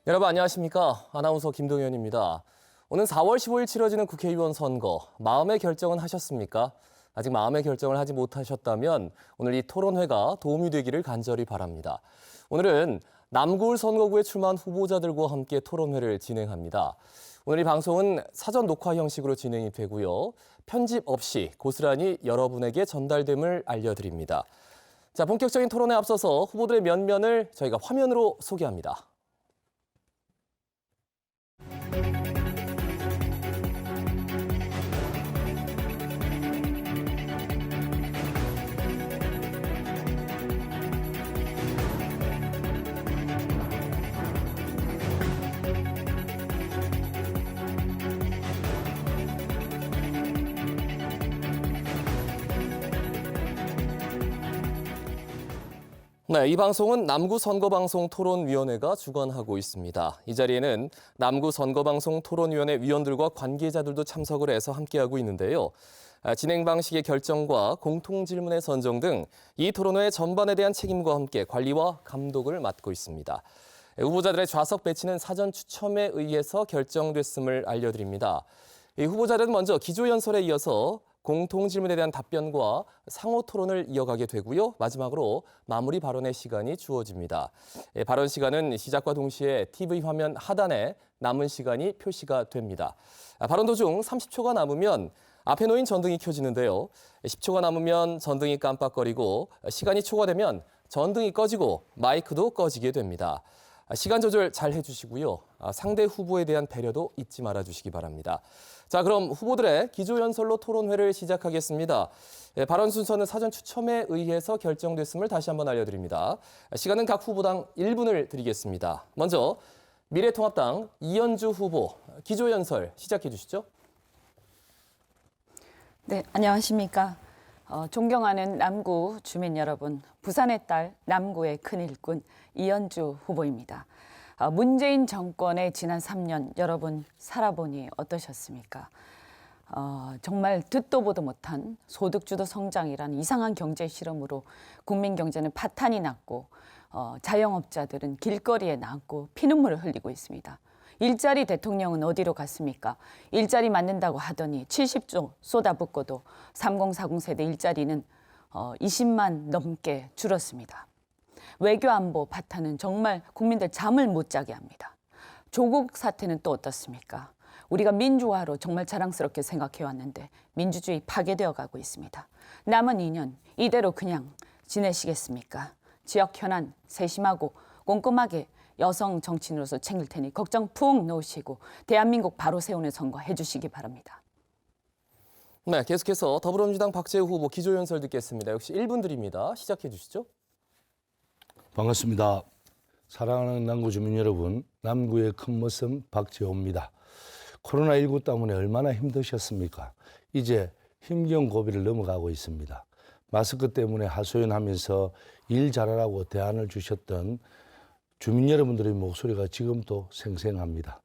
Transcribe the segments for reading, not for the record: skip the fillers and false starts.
여러분 안녕하십니까? 아나운서 김동현입니다. 오는 4월 15일 치러지는 국회의원 선거, 마음의 결정은 하셨습니까? 아직 마음의 결정을 하지 못하셨다면 오늘 이 토론회가 도움이 되기를 간절히 바랍니다. 오늘은 남구을 선거구에 출마한 후보자들과 함께 토론회를 진행합니다. 오늘 이 방송은 사전 녹화 형식으로 진행이 되고요. 편집 없이 고스란히 여러분에게 전달됨을 알려드립니다. 자, 본격적인 토론에 앞서서 후보들의 면면을 저희가 화면으로 소개합니다. 네, 이 방송은 남구선거방송 토론위원회가 주관하고 있습니다. 이 자리에는 남구선거방송 토론위원회 위원들과 관계자들도 참석을 해서 함께하고 있는데요. 진행 방식의 결정과 공통질문의 선정 등 이 토론회 전반에 대한 책임과 함께 관리와 감독을 맡고 있습니다. 후보자들의 좌석 배치는 사전 추첨에 의해서 결정됐음을 알려드립니다. 이 후보자들은 먼저 기조연설에 이어서 공통질문에 대한 답변과 상호 토론을 이어가게 되고요. 마지막으로 마무리 발언의 시간이 주어집니다. 발언 시간은 시작과 동시에 TV 화면 하단에 남은 시간이 표시가 됩니다. 발언 도중 30초가 남으면 앞에 놓인 전등이 켜지는데요. 10초가 남으면 전등이 깜빡거리고 시간이 초과되면 전등이 꺼지고 마이크도 꺼지게 됩니다. 시간 조절 잘 해주시고요. 상대 후보에 대한 배려도 잊지 말아주시기 바랍니다. 자, 그럼 후보들의 기조연설로 토론회를 시작하겠습니다. 발언 순서는 사전 추첨에 의해서 결정됐음을 다시 한번 알려드립니다. 시간은 각 후보당 1분을 드리겠습니다. 먼저 미래통합당 이현주 후보 기조연설 시작해 주시죠. 네, 안녕하십니까. 존경하는 남구 주민 여러분, 부산의 딸 남구의 큰 일꾼 이현주 후보입니다. 문재인 정권의 지난 3년 여러분 살아보니 어떠셨습니까? 정말 듣도 보도 못한 소득주도 성장이라는 이상한 경제 실험으로 국민 경제는 파탄이 났고 자영업자들은 길거리에 나앉고 피눈물을 흘리고 있습니다. 일자리 대통령은 어디로 갔습니까? 일자리 만든다고 하더니 70조 쏟아붓고도 3040 세대 일자리는 20만 넘게 줄었습니다. 외교 안보 파탄은 정말 국민들 잠을 못 자게 합니다. 조국 사태는 또 어떻습니까? 우리가 민주화로 정말 자랑스럽게 생각해왔는데 민주주의 파괴되어 가고 있습니다. 남은 2년 이대로 그냥 지내시겠습니까? 지역 현안 세심하고 꼼꼼하게 여성 정치인으로서 챙길 테니 걱정 푹 놓으시고 대한민국 바로 세우는 선거 해주시기 바랍니다. 네, 계속해서 더불어민주당 박재우 후보 기조연설 듣겠습니다. 역시 1분 드립니다. 시작해 주시죠. 반갑습니다. 사랑하는 남구 주민 여러분, 남구의 큰 모습 박재호입니다. 코로나19 때문에 얼마나 힘드셨습니까? 이제 힘겨운 고비를 넘어가고 있습니다. 마스크 때문에 하소연하면서 일 잘하라고 대안을 주셨던 주민 여러분들의 목소리가 지금도 생생합니다.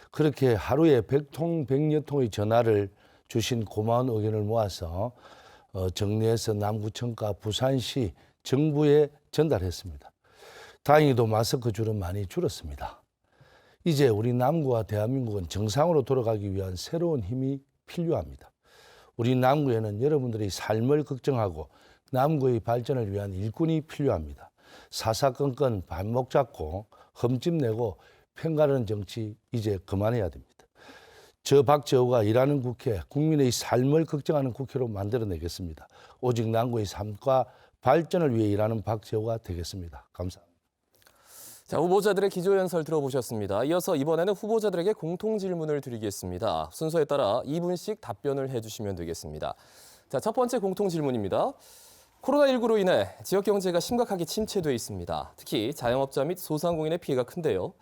그렇게 하루에 100통, 100여 통의 전화를 주신 고마운 의견을 모아서 정리해서 남구청과 부산시 정부에 전달했습니다. 다행히도 마스크 줄은 많이 줄었습니다. 이제 우리 남구와 대한민국은 정상으로 돌아가기 위한 새로운 힘이 필요합니다. 우리 남구에는 여러분들의 삶을 걱정하고 남구의 발전을 위한 일꾼이 필요합니다. 사사건건 발목 잡고 흠집 내고 편가르는 정치 이제 그만해야 됩니다. 저 박재호가 일하는 국회, 국민의 삶을 걱정하는 국회로 만들어내겠습니다. 오직 남구의 삶과 발전을 위해 일하는 박재호가 되겠습니다. 감사합니다. 자, 후보자들의 기조연설 들어보셨습니다. 이어서 이번에는 후보자들에게 공통질문을 드리겠습니다. 순서에 따라 2분씩 답변을 해주시면 되겠습니다. 자, 첫 번째 공통질문입니다. 코로나19로 인해 지역 경제가 심각하게 침체돼 있습니다. 특히 자영업자 및 소상공인의 피해가 큰데요.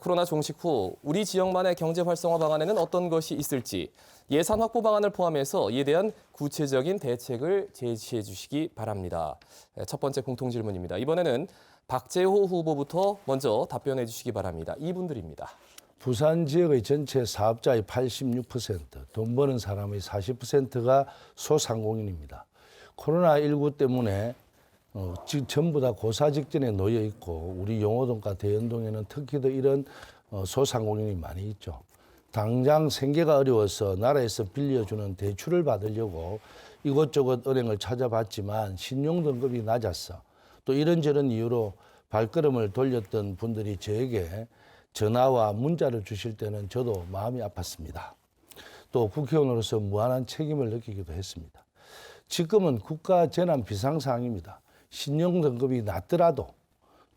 코로나 종식 후 우리 지역만의 경제 활성화 방안에는 어떤 것이 있을지 예산 확보 방안을 포함해서 이에 대한 구체적인 대책을 제시해 주시기 바랍니다. 첫 번째 공통질문입니다. 이번에는 박재호 후보부터 먼저 답변해 주시기 바랍니다. 2분 드립니다. 부산 지역의 전체 사업자의 86%, 돈 버는 사람의 40%가 소상공인입니다. 코로나19 때문에 지금 전부 다 고사 직전에 놓여 있고 우리 용호동과 대연동에는 특히 더 이런 소상공인이 많이 있죠. 당장 생계가 어려워서 나라에서 빌려주는 대출을 받으려고 이곳저곳 은행을 찾아봤지만 신용등급이 낮았어. 또 이런저런 이유로 발걸음을 돌렸던 분들이 저에게 전화와 문자를 주실 때는 저도 마음이 아팠습니다. 또 국회의원으로서 무한한 책임을 느끼기도 했습니다. 지금은 국가 재난 비상상황입니다. 신용등급이 낮더라도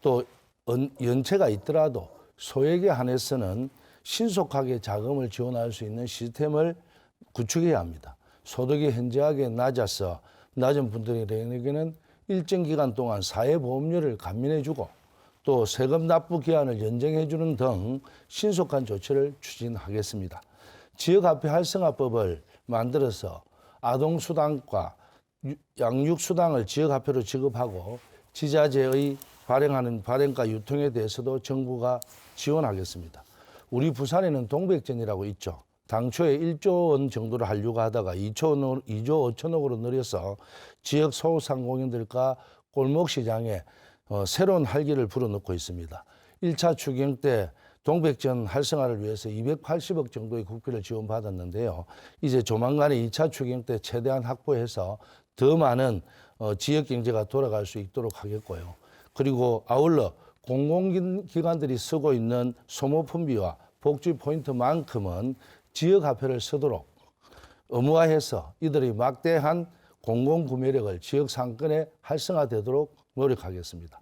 또 연체가 있더라도 소액에 한해서는 신속하게 자금을 지원할 수 있는 시스템을 구축해야 합니다. 소득이 현저하게 낮아서 낮은 분들에게는 일정 기간 동안 사회보험료를 감면해주고 또 세금 납부 기한을 연장해주는 등 신속한 조치를 추진하겠습니다. 지역화폐 활성화법을 만들어서 아동수당과 양육수당을 지역화폐로 지급하고 지자체의 발행하는 발행가 유통에 대해서도 정부가 지원하겠습니다. 우리 부산에는 동백전이라고 있죠. 당초에 1조 원 정도를 하려고 하다가 2조 5천억으로 늘려서 지역 소상공인들과 골목시장에 새로운 활기를 불어넣고 있습니다. 1차 추경 때 동백전 활성화를 위해서 280억 정도의 국비를 지원받았는데요. 이제 조만간에 2차 추경 때 최대한 확보해서 더 많은 지역 경제가 돌아갈 수 있도록 하겠고요. 그리고 아울러 공공기관들이 쓰고 있는 소모품비와 복지 포인트만큼은 지역화폐를 쓰도록 의무화해서 이들의 막대한 공공구매력을 지역 상권에 활성화되도록 노력하겠습니다.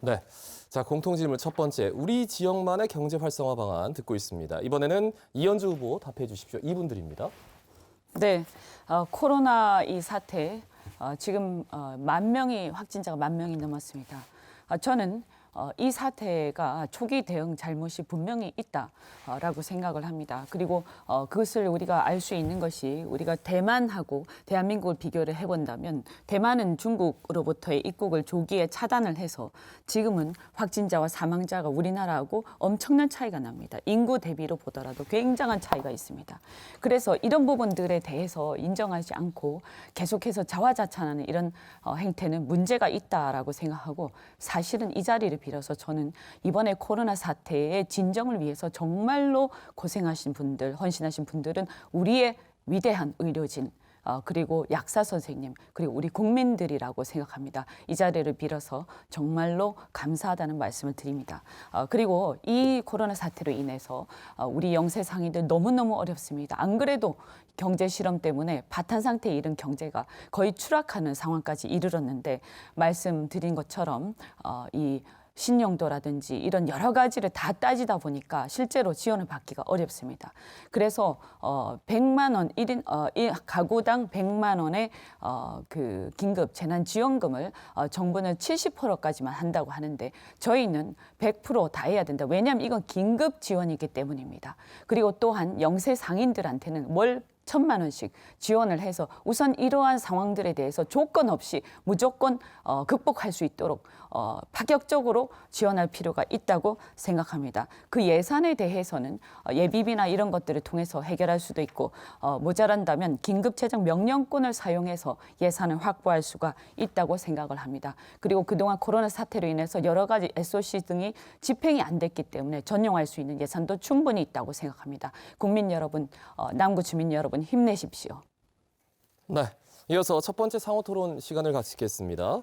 네. 자, 공통질문 첫 번째. 우리 지역만의 경제 활성화 방안 듣고 있습니다. 이번에는 이현주 후보 답해 주십시오. 이분들입니다. 네, 코로나 이 사태 지금 확진자가 10,000명이 넘었습니다. 저는 이 사태가 초기 대응 잘못이 분명히 있다라고 생각을 합니다. 그리고 그것을 우리가 알 수 있는 것이 우리가 대만하고 대한민국을 비교를 해본다면 대만은 중국으로부터의 입국을 조기에 차단을 해서 지금은 확진자와 사망자가 우리나라하고 엄청난 차이가 납니다. 인구 대비로 보더라도 굉장한 차이가 있습니다. 그래서 이런 부분들에 대해서 인정하지 않고 계속해서 자화자찬하는 이런 행태는 문제가 있다라고 생각하고 사실은 이 자리를 빌어서 저는 이번에 코로나 사태의 진정을 위해서 정말로 고생하신 분들, 헌신하신 분들은 우리의 위대한 의료진, 그리고 약사 선생님, 그리고 우리 국민들이라고 생각합니다. 이 자리를 빌어서 정말로 감사하다는 말씀을 드립니다. 그리고 이 코로나 사태로 인해서 우리 영세 상인들 너무너무 어렵습니다. 안 그래도 경제 실험 때문에 바탄 상태에 이른 경제가 거의 추락하는 상황까지 이르렀는데 말씀드린 것처럼 이 신용도라든지 이런 여러 가지를 다 따지다 보니까 실제로 지원을 받기가 어렵습니다. 그래서 100만 원, 1인 가구당 100만 원의 그 긴급 재난지원금을 정부는 70%까지만 한다고 하는데 저희는 100% 다 해야 된다. 왜냐하면 이건 긴급 지원이기 때문입니다. 그리고 또한 영세 상인들한테는 월 1,000만 원씩 지원을 해서 우선 이러한 상황들에 대해서 조건 없이 무조건 극복할 수 있도록 파격적으로 지원할 필요가 있다고 생각합니다. 그 예산에 대해서는 예비비나 이런 것들을 통해서 해결할 수도 있고 모자란다면 긴급재정 명령권을 사용해서 예산을 확보할 수가 있다고 생각을 합니다. 그리고 그동안 코로나 사태로 인해서 여러 가지 SOC 등이 집행이 안 됐기 때문에 전용할 수 있는 예산도 충분히 있다고 생각합니다. 국민 여러분, 남구 주민 여러분 힘내십시오. 네. 이어서 첫 번째 상호 토론 시간을 갖겠습니다.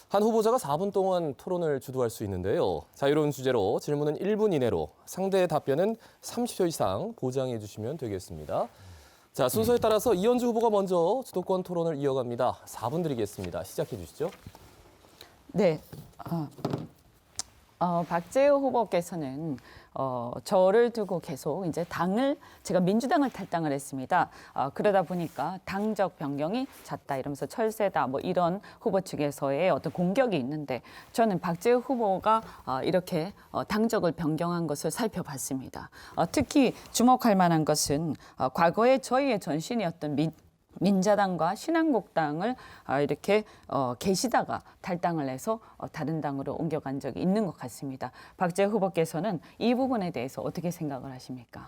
한 후보자가 4분 동안 토론을 주도할 수 있는데요. 자유로운 주제로 질문은 1분 이내로, 상대의 답변은 30초 이상 보장해 주시면 되겠습니다. 자, 순서에 따라서 이현주 후보가 먼저 주도권 토론을 이어갑니다. 4분 드리겠습니다. 시작해 주시죠. 네. 박재우 후보께서는 저를 두고 계속 이제 제가 민주당을 탈당을 했습니다. 그러다 보니까 당적 변경이 잦다 이러면서 철새다 뭐 이런 후보 측에서의 어떤 공격이 있는데 저는 박재우 후보가 이렇게 당적을 변경한 것을 살펴봤습니다. 특히 주목할 만한 것은 과거에 저희의 전신이었던 민자당과 신한국당을 이렇게 계시다가 탈당을 해서 다른 당으로 옮겨간 적이 있는 것 같습니다. 박재우 후보께서는 이 부분에 대해서 어떻게 생각을 하십니까?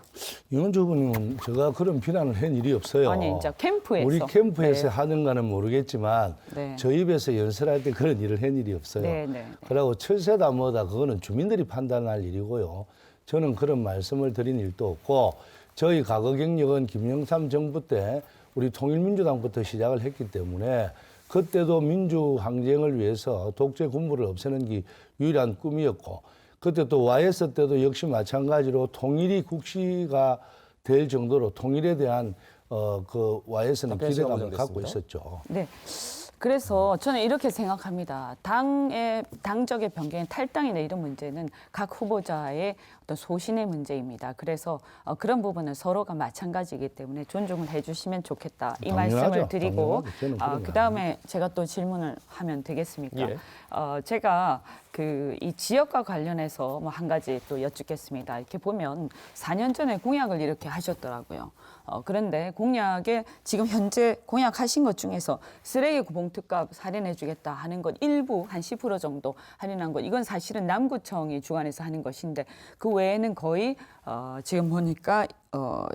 이현주 후보님은 제가 그런 비난을 한 일이 없어요. 아니, 이제 캠프에서. 우리 캠프에서 네. 하는가는 모르겠지만 네. 저희 입에서 연설할 때 그런 일을 한 일이 없어요. 네, 네. 그리고 철새다 뭐다 그거는 주민들이 판단할 일이고요. 저는 그런 말씀을 드린 일도 없고 저희 과거 경력은 김영삼 정부 때 우리 통일민주당부터 시작을 했기 때문에 그때도 민주항쟁을 위해서 독재 군부를 없애는 게 유일한 꿈이었고 그때 또 YS 때도 역시 마찬가지로 통일이 국시가 될 정도로 통일에 대한 그 YS는 답변 시간 기대감을 갖고 보장됐습니다. 있었죠. 네. 그래서 저는 이렇게 생각합니다. 당적의 변경의 탈당이나 이런 문제는 각 후보자의 어떤 소신의 문제입니다. 그래서 그런 부분은 서로가 마찬가지이기 때문에 존중을 해주시면 좋겠다. 이 당연하죠. 말씀을 드리고 당연하죠. 저는 그런 거 그다음에 제가 또 질문을 하면 되겠습니까? 예. 제가 이 지역과 관련해서 뭐 한 가지 또 여쭙겠습니다. 이렇게 보면 4년 전에 공약을 이렇게 하셨더라고요. 그런데 공약에 지금 현재 공약하신 것 중에서 쓰레기 봉투값 할인해주겠다 하는 것 일부 한 10% 정도 할인한 것 이건 사실은 남구청이 주관해서 하는 것인데 그 외에는 거의 지금 보니까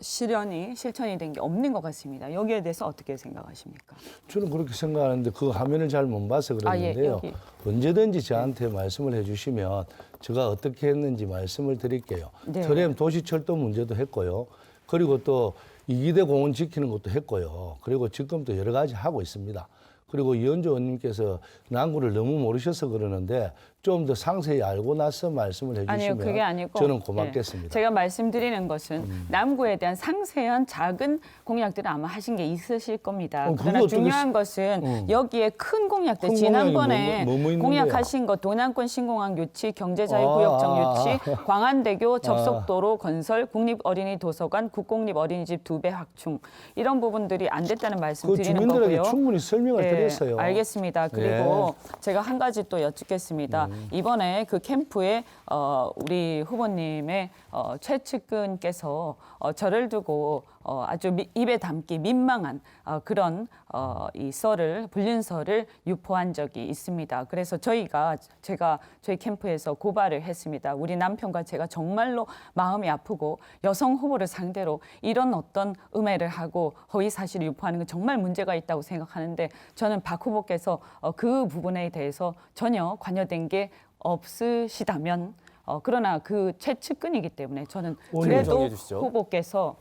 실천이 된 게 없는 것 같습니다. 여기에 대해서 어떻게 생각하십니까? 저는 그렇게 생각하는데 그 화면을 잘 못 봐서 그러는데요. 여기. 언제든지 저한테 말씀을 해주시면 제가 어떻게 했는지 말씀을 드릴게요. 네. 트램 도시철도 문제도 했고요. 그리고 또 이기대 공원 지키는 것도 했고요. 그리고 지금도 여러 가지 하고 있습니다. 그리고 이현주 의원님께서 남구를 너무 모르셔서 그러는데 좀 더 상세히 알고 나서 말씀을 해주시면 아니요, 그게 아니고 저는 고맙겠습니다. 제가 말씀드리는 것은 남구에 대한 상세한 작은 공약들을 아마 하신 게 있으실 겁니다. 그게 그러나 어떻게 중요한 것은 여기에 큰 공약들 큰 지난번에 공약이 뭐 있는데요? 공약하신 것 도난권 신공항 유치, 경제자유구역정 유치, 광안대교 접속도로 건설, 국립어린이 도서관, 국공립 어린이집 2배 확충 이런 부분들이 안 됐다는 말씀 그 드리는 주민들에게 거고요. 충분히 설명을 드렸어요. 알겠습니다. 그리고 제가 한 가지 또 여쭙겠습니다. 이번에 그 캠프에 우리 후보님의 최측근께서 저를 두고 아주 입에 담기 민망한 그런 이 썰을 불륜설을 유포한 적이 있습니다. 그래서 제가 저희 캠프에서 고발을 했습니다. 우리 남편과 제가 정말로 마음이 아프고 여성 후보를 상대로 이런 어떤 음해를 하고 허위 사실을 유포하는 건 정말 문제가 있다고 생각하는데 저는 박 후보께서 그 부분에 대해서 전혀 관여된 게 없으시다면 그러나 그 최측근이기 때문에 저는 그래도 정리해 주시죠. 후보께서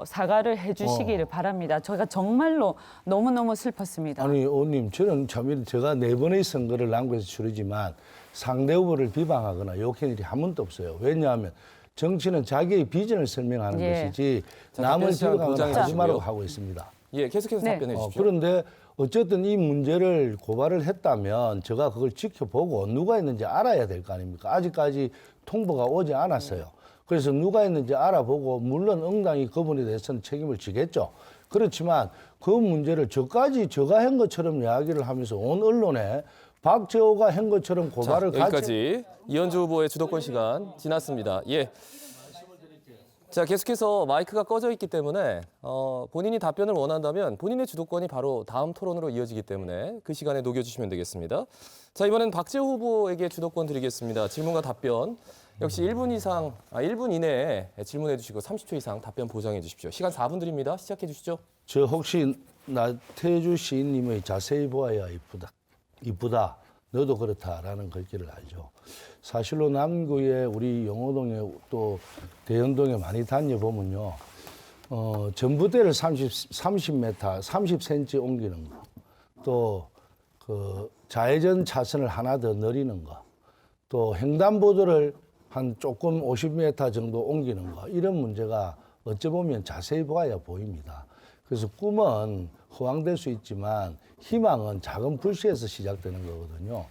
사과를 해주시기를 바랍니다. 저희가 정말로 너무너무 슬펐습니다. 아니, 의원님, 저는 참 제가 4번의 선거를 남구에서 치르지만 상대 후보를 비방하거나 욕한 일이 한 번도 없어요. 왜냐하면 정치는 자기의 비전을 설명하는 예. 것이지 자, 남을 답변 시간 비방하거나 하지 보장해 말라고 주시고요. 하고 있습니다. 예, 계속해서 네. 답변해 주십시오. 그런데 어쨌든 이 문제를 고발을 했다면 제가 그걸 지켜보고 누가 했는지 알아야 될 거 아닙니까? 아직까지 통보가 오지 않았어요. 그래서 누가 했는지 알아보고 물론 응당이 그분에 대해서는 책임을 지겠죠. 그렇지만 그 문제를 저까지 제가 한 것처럼 이야기를 하면서 온 언론에 박재호가 한 것처럼 자, 고발을 여기까지 이현주 후보의 주도권 시간 지났습니다. 예. 자, 계속해서 마이크가 꺼져 있기 때문에 본인이 답변을 원한다면 본인의 주도권이 바로 다음 토론으로 이어지기 때문에 그 시간에 녹여주시면 되겠습니다. 자, 이번엔 박재호 후보에게 주도권 드리겠습니다. 질문과 답변 역시 1분 이내에 질문해 주시고 30초 이상 답변 보장해 주십시오. 시간 4분 드립니다. 시작해 주시죠. 저 혹시 나태주 시인님의 자세히 보아야 이쁘다. 너도 그렇다라는 글귀를 알죠. 사실로 남구에 우리 용호동에 또 대연동에 많이 다녀보면요. 전부대를 30m, 30cm 옮기는 거. 또 그 좌회전 차선을 하나 더 늘리는 거. 또 횡단보도를 한 조금 50m 정도 옮기는 거. 이런 문제가 어찌 보면 자세히 보아야 보입니다. 그래서 꿈은 허황될 수 있지만 희망은 작은 불씨에서 시작되는 거거든요.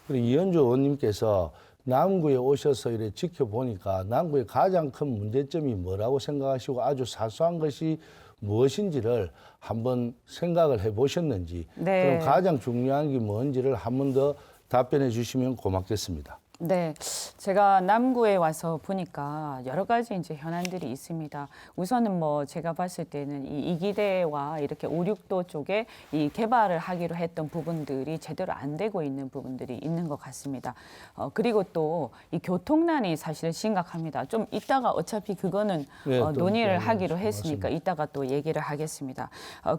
그리고 이현주 의원님께서 남구에 오셔서 이렇게 지켜보니까 남구의 가장 큰 문제점이 뭐라고 생각하시고 아주 사소한 것이 무엇인지를 한번 생각을 해보셨는지 네. 그럼 가장 중요한 게 뭔지를 한 번 더 답변해 주시면 고맙겠습니다. 네, 제가 남구에 와서 보니까 여러 가지 이제 현안들이 있습니다. 우선은 뭐 제가 봤을 때는 이 이기대와 이렇게 5, 6도 쪽에 이 개발을 하기로 했던 부분들이 제대로 안 되고 있는 부분들이 있는 것 같습니다. 그리고 또 이 교통난이 사실은 심각합니다. 좀 이따가 어차피 그거는 네, 또 논의를 네, 하기로 했으니까 이따가 또 얘기를 하겠습니다.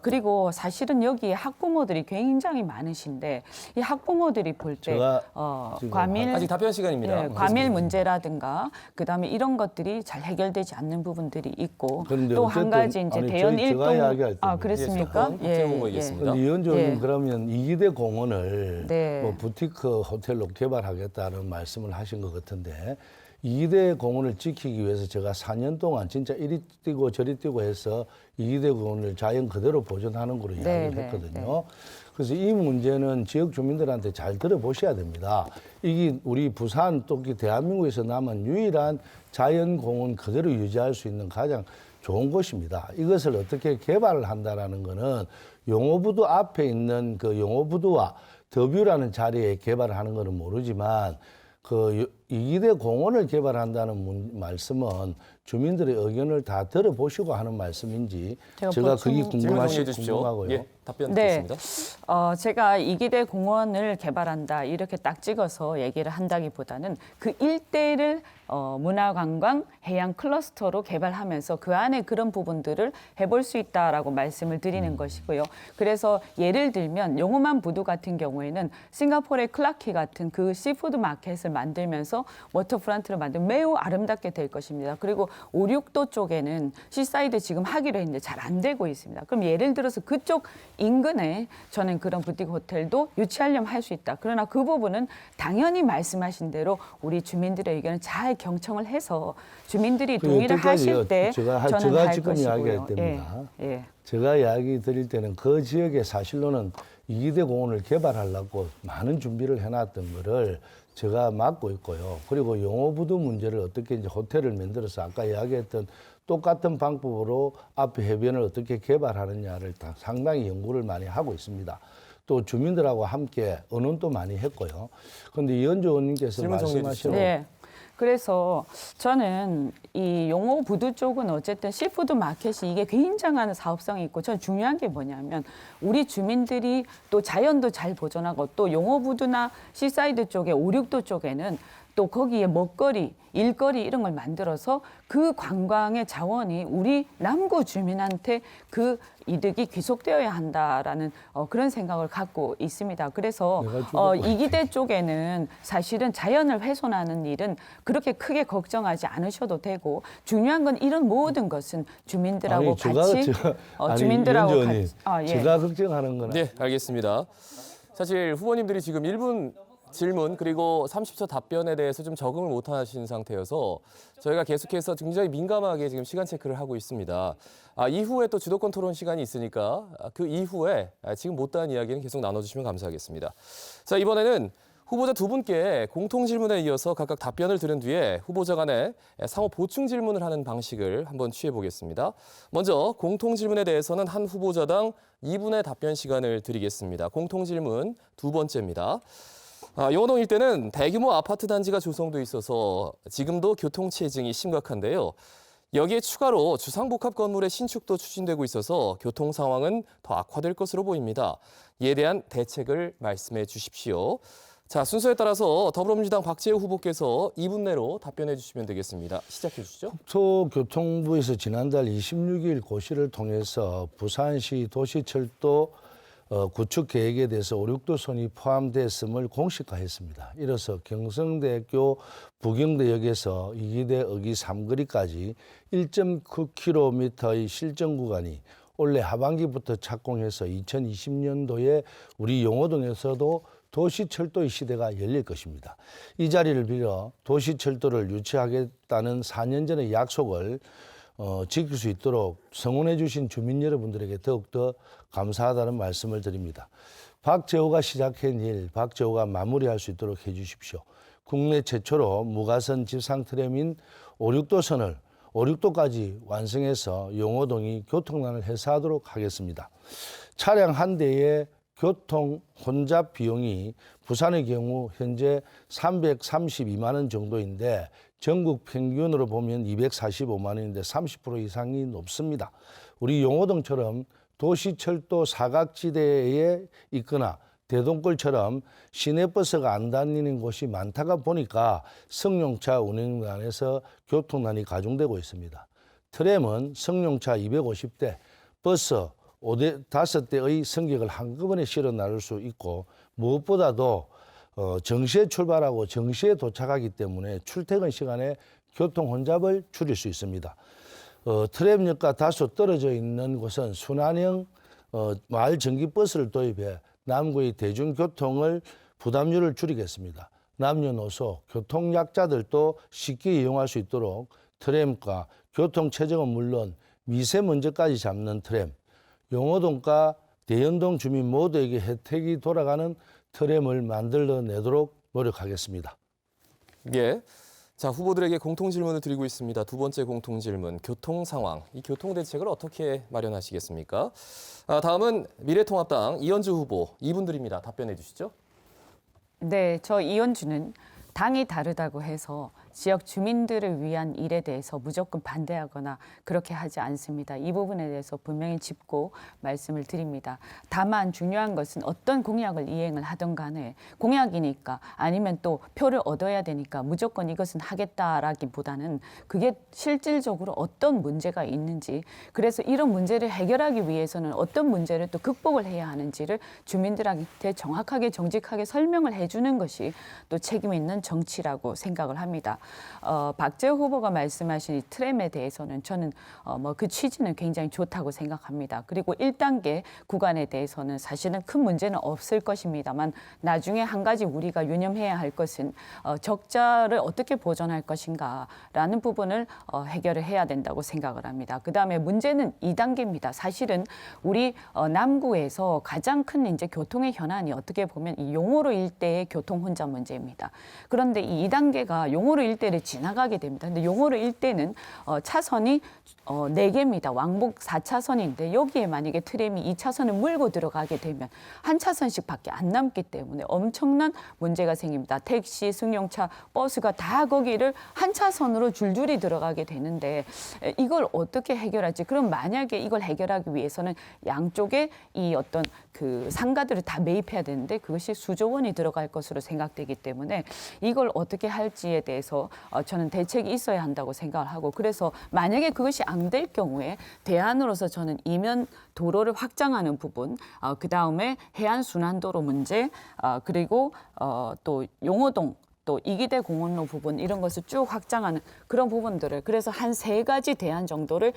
그리고 사실은 여기에 학부모들이 굉장히 많으신데 이 학부모들이 볼 때 제가 지금 과밀 아직 답변 답변 시간입니다. 네, 과밀 문제라든가 그다음에 이런 것들이 잘 해결되지 않는 부분들이 있고 그런데 또 한 어쨌든 가지 이제 아니, 대연 제가 일동 이야기할 아 때는 그렇습니까? 박재홍 후보이겠습니다. 그런데 이현주 의원님 예. 그러면 이기대 공원을 네. 뭐 부티크 호텔로 개발하겠다는 말씀을 하신 것 같은데 이기대 공원을 지키기 위해서 제가 4년 동안 진짜 이리 뛰고 저리 뛰고 해서 이기대 공원을 자연 그대로 보존하는 걸로 이야기를 네, 했거든요. 그래서 이 문제는 지역 주민들한테 잘 들어보셔야 됩니다. 이게 우리 부산 또 대한민국에서 남은 유일한 자연공원 그대로 유지할 수 있는 가장 좋은 곳입니다. 이것을 어떻게 개발을 한다라는 거는 용호부두 앞에 있는 그 용호부두와 더뷰라는 자리에 개발을 하는 거는 모르지만 그 이기대 공원을 개발한다는 말씀은 주민들의 의견을 다 들어보시고 하는 말씀인지 제가 그게 질문 정리해 궁금하고요. 주십시오. 예, 답변 네. 듣겠습니다. 제가 이기대 공원을 개발한다 이렇게 딱 찍어서 얘기를 한다기보다는 그 일대를 문화관광 해양 클러스터로 개발하면서 그 안에 그런 부분들을 해볼 수 있다라고 말씀을 드리는 것이고요. 그래서 예를 들면 용호만 부두 같은 경우에는 싱가포르의 클라키 같은 그 시푸드 마켓을 만들면서 워터프런트를 만들면 매우 아름답게 될 것입니다. 그리고 5, 6도 쪽에는 시사이드 지금 하기로 했는데 잘 안 되고 있습니다. 그럼 예를 들어서 그쪽 인근에 저는 그런 부티크 호텔도 유치하려면 할 수 있다. 그러나 그 부분은 당연히 말씀하신 대로 우리 주민들의 의견을 잘 경청을 해서 주민들이 동의를 하실 때 제가 저는 할 지금 것이고요. 이야기할 때입니다. 예. 제가 이야기 드릴 때는 그 지역에 사실로는 이기대 공원을 개발하려고 많은 준비를 해놨던 거를 제가 맡고 있고요. 그리고 용호부두 문제를 어떻게 이제 호텔을 만들어서 아까 이야기했던 똑같은 방법으로 앞에 해변을 어떻게 개발하느냐를 다 상당히 연구를 많이 하고 있습니다. 또 주민들하고 함께 의논도 많이 했고요. 그런데 이현주 의원님께서 질문 정리해 주시죠. 말씀하신 네. 그래서 저는 이 용호 부두 쪽은 어쨌든 시푸드 마켓이 이게 굉장한 사업성이 있고 저는 중요한 게 뭐냐면 우리 주민들이 또 자연도 잘 보존하고 또 용호 부두나 시사이드 쪽에 5, 6도 쪽에는 또 거기에 먹거리, 일거리 이런 걸 만들어서 그 관광의 자원이 우리 남구 주민한테 그 이득이 귀속되어야 한다라는 그런 생각을 갖고 있습니다. 그래서 이기대 쪽에는 사실은 자연을 훼손하는 일은 그렇게 크게 걱정하지 않으셔도 되고 중요한 건 이런 모든 것은 주민들하고 같이 주민들하고 이현주 같이 제가 걱정하는 건 네, 알겠습니다. 사실 후보님들이 지금 1분 질문 그리고 30초 답변에 대해서 좀 적응을 못 하신 상태여서 저희가 계속해서 굉장히 민감하게 지금 시간 체크를 하고 있습니다. 이후에 또 주도권 토론 시간이 있으니까 그 이후에 지금 못다한 이야기는 계속 나눠주시면 감사하겠습니다. 자, 이번에는 후보자 두 분께 공통 질문에 이어서 각각 답변을 들은 뒤에 후보자 간에 상호 보충 질문을 하는 방식을 한번 취해 보겠습니다. 먼저 공통 질문에 대해서는 한 후보자당 2분의 답변 시간을 드리겠습니다. 공통 질문 두 번째입니다. 용호동 일대는 대규모 아파트 단지가 조성돼 있어서 지금도 교통 체증이 심각한데요. 여기에 추가로 주상복합 건물의 신축도 추진되고 있어서 교통 상황은 더 악화될 것으로 보입니다. 이에 대한 대책을 말씀해 주십시오. 자, 순서에 따라서 더불어민주당 박재우 후보께서 2분 내로 답변해 주시면 되겠습니다. 시작해 주시죠. 국토교통부에서 지난달 26일 고시를 통해서 부산시 도시철도 구축 계획에 대해서 5, 6도선이 포함됐음을 공식화했습니다. 이로써 경성대교 부경대역에서 이기대 어기 삼거리까지 1.9km의 실전 구간이 올해 하반기부터 착공해서 2020년도에 우리 용호동에서도 도시철도의 시대가 열릴 것입니다. 이 자리를 빌어 도시철도를 유치하겠다는 4년 전의 약속을 지킬 수 있도록 성원해 주신 주민 여러분들에게 더욱더 감사하다는 말씀을 드립니다. 박재호가 시작한 일, 박재호가 마무리할 수 있도록 해 주십시오. 국내 최초로 무가선 지상 트램인 5, 6도선을 5, 6도까지 완성해서 용호동이 교통난을 해소하도록 하겠습니다. 차량 한 대의 교통 혼잡 비용이 부산의 경우 현재 332만 원 정도인데 전국 평균으로 보면 245만 원인데 30% 이상이 높습니다. 우리 용호동처럼 도시철도 사각지대에 있거나 대동골처럼 시내버스가 안 다니는 곳이 많다가 보니까 승용차 운행단에서 교통난이 가중되고 있습니다. 트램은 승용차 250대, 버스 5대, 5대의 승객을 한꺼번에 실어 나를 수 있고 무엇보다도 정시에 출발하고 정시에 도착하기 때문에 출퇴근 시간에 교통 혼잡을 줄일 수 있습니다. 트램역과 다소 떨어져 있는 곳은 순환형 마을 전기버스를 도입해 남구의 대중교통을 부담률을 줄이겠습니다. 남녀노소, 교통약자들도 쉽게 이용할 수 있도록 트램과 교통체증은 물론 미세먼지까지 잡는 트램, 용호동과 대연동 주민 모두에게 혜택이 돌아가는 트램을 만들어내도록 노력하겠습니다. 예. 자, 후보들에게 공통 질문을 드리고 있습니다. 두 번째 공통 질문, 교통 상황. 이 교통 대책을 어떻게 마련하시겠습니까? 다음은 미래통합당 이현주 후보, 이분들입니다. 답변해 주시죠. 네, 저 이현주는 당이 다르다고 해서 지역 주민들을 위한 일에 대해서 무조건 반대하거나 그렇게 하지 않습니다. 이 부분에 대해서 분명히 짚고 말씀을 드립니다. 다만 중요한 것은 어떤 공약을 이행을 하든 간에 공약이니까 아니면 또 표를 얻어야 되니까 무조건 이것은 하겠다라기보다는 그게 실질적으로 어떤 문제가 있는지, 그래서 이런 문제를 해결하기 위해서는 어떤 문제를 또 극복을 해야 하는지를 주민들한테 정확하게 정직하게 설명을 해주는 것이 또 책임 있는 정치라고 생각을 합니다. 박재호 후보가 말씀하신 이 트램에 대해서는 저는 그 취지는 굉장히 좋다고 생각합니다. 그리고 1단계 구간에 대해서는 사실은 큰 문제는 없을 것입니다만 나중에 한 가지 우리가 유념해야 할 것은 적자를 어떻게 보전할 것인가라는 부분을 해결을 해야 된다고 생각을 합니다. 그다음에 문제는 2단계입니다. 사실은 우리 남구에서 가장 큰 이제 교통의 현안이 어떻게 보면 이 용호로 일대의 교통 혼잡 문제입니다. 그런데 이 2단계가 용호로 일대를 지나가게 됩니다. 근데 용호로 일대는 차선이 4개입니다. 왕복 4차선인데 여기에 만약에 트램이 2차선을 물고 들어가게 되면 한 차선씩밖에 안 남기 때문에 엄청난 문제가 생깁니다. 택시, 승용차, 버스가 다 거기를 한 차선으로 줄줄이 들어가게 되는데 이걸 어떻게 해결할지. 그럼 만약에 이걸 해결하기 위해서는 양쪽에 이 어떤 그 상가들을 다 매입해야 되는데 그것이 수조 원이 들어갈 것으로 생각되기 때문에 이걸 어떻게 할지에 대해서 저는 대책이 있어야 한다고 생각을 하고, 그래서 만약에 그것이 안 될 경우에 대안으로서 저는 이면 도로를 확장하는 부분, 그다음에 해안 순환도로 문제, 그리고 또 용호동 또 이기대 공원로 부분 이런 것을 쭉 확장하는 그런 부분들을, 그래서 한 3가지 대안 정도를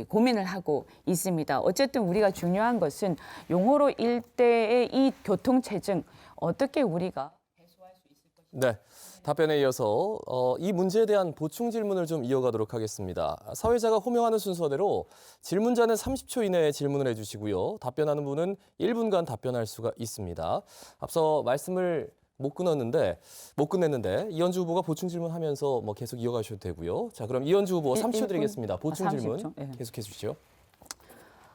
고민을 하고 있습니다. 어쨌든 우리가 중요한 것은 용호로 일대의 이 교통체증 어떻게 우리가 네. 답변에 이어서 이 문제에 대한 보충 질문을 좀 이어가도록 하겠습니다. 사회자가 호명하는 순서대로 질문자는 30초 이내에 질문을 해주시고요. 답변하는 분은 1분간 답변할 수가 있습니다. 앞서 말씀을 못 끝냈는데 이현주 후보가 보충 질문하면서 계속 이어가셔도 되고요. 자, 그럼 이현주 후보 30초 드리겠습니다. 보충 30초? 질문 네. 계속해 주시죠.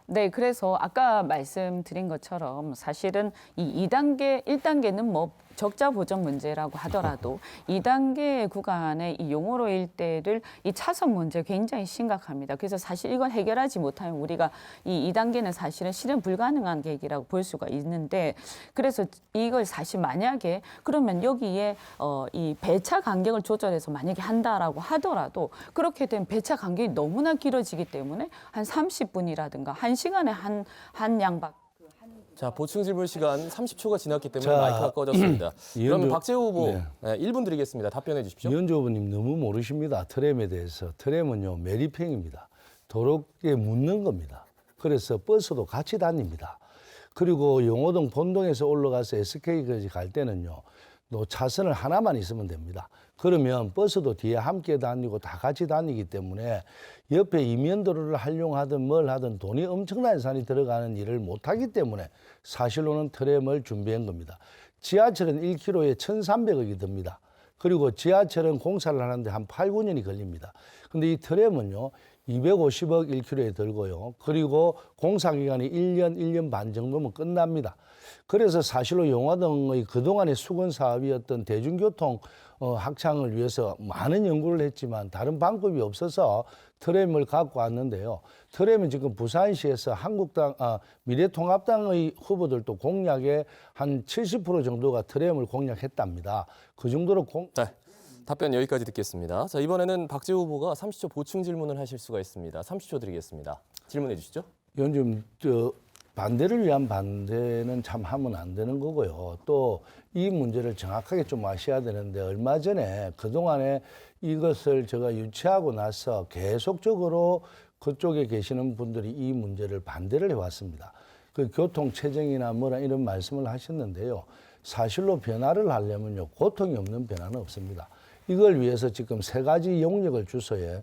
네, 그래서 아까 말씀드린 것처럼 사실은 이 2단계, 1단계는 뭐 적자 보전 문제라고 하더라도 2단계 구간의 이 용호로 일대를 이 차선 문제 굉장히 심각합니다. 그래서 사실 이걸 해결하지 못하면 우리가 이 2단계는 사실은 실현 불가능한 계획이라고 볼 수가 있는데, 그래서 이걸 사실 만약에 그러면 여기에 이 배차 간격을 조절해서 만약에 한다라고 하더라도 그렇게 되면 배차 간격이 너무나 길어지기 때문에 한 30분이라든가 1시간에 한 양박. 자, 보충 질문 시간 30초가 지났기 때문에 자, 마이크가 꺼졌습니다. 그러면 박재호 후보 네. 1분 드리겠습니다. 답변해 주십시오. 이현주 후보님 너무 모르십니다. 트램에 대해서. 트램은요, 매립형입니다. 도로에 묻는 겁니다. 그래서 버스도 같이 다닙니다. 그리고 용호동 본동에서 올라가서 SK까지 갈 때는요, 차선을 하나만 있으면 됩니다. 그러면 버스도 뒤에 함께 다니고 다 같이 다니기 때문에 옆에 이면도로를 활용하든 뭘 하든 돈이 엄청난 예산이 들어가는 일을 못하기 때문에 사실로는 트램을 준비한 겁니다. 지하철은 1km에 1,300억이 듭니다. 그리고 지하철은 공사를 하는데 한 8, 9년이 걸립니다. 근데 이 트램은요, 250억 1km에 들고요. 그리고 공사 기간이 1년, 1년 반 정도면 끝납니다. 그래서 사실로 용화동의 그동안의 수건 사업이었던 대중교통 확장을 위해서 많은 연구를 했지만 다른 방법이 없어서 트램을 갖고 왔는데요. 트램은 지금 부산시에서 미래통합당의 후보들도 공약의 한 70% 정도가 트램을 공약했답니다. 그 정도로 네. 답변 여기까지 듣겠습니다. 자, 이번에는 박재호 후보가 30초 보충 질문을 하실 수가 있습니다. 30초 드리겠습니다. 질문해 주시죠. 요즘 반대를 위한 반대는 참 하면 안 되는 거고요. 또 이 문제를 정확하게 좀 아셔야 되는데 얼마 전에 그동안에 이것을 제가 유치하고 나서 계속적으로 그쪽에 계시는 분들이 이 문제를 반대를 해왔습니다. 그 교통체증이나 뭐라 이런 말씀을 하셨는데요. 사실로 변화를 하려면요. 고통이 없는 변화는 없습니다. 이걸 위해서 지금 3가지 용역을 주소에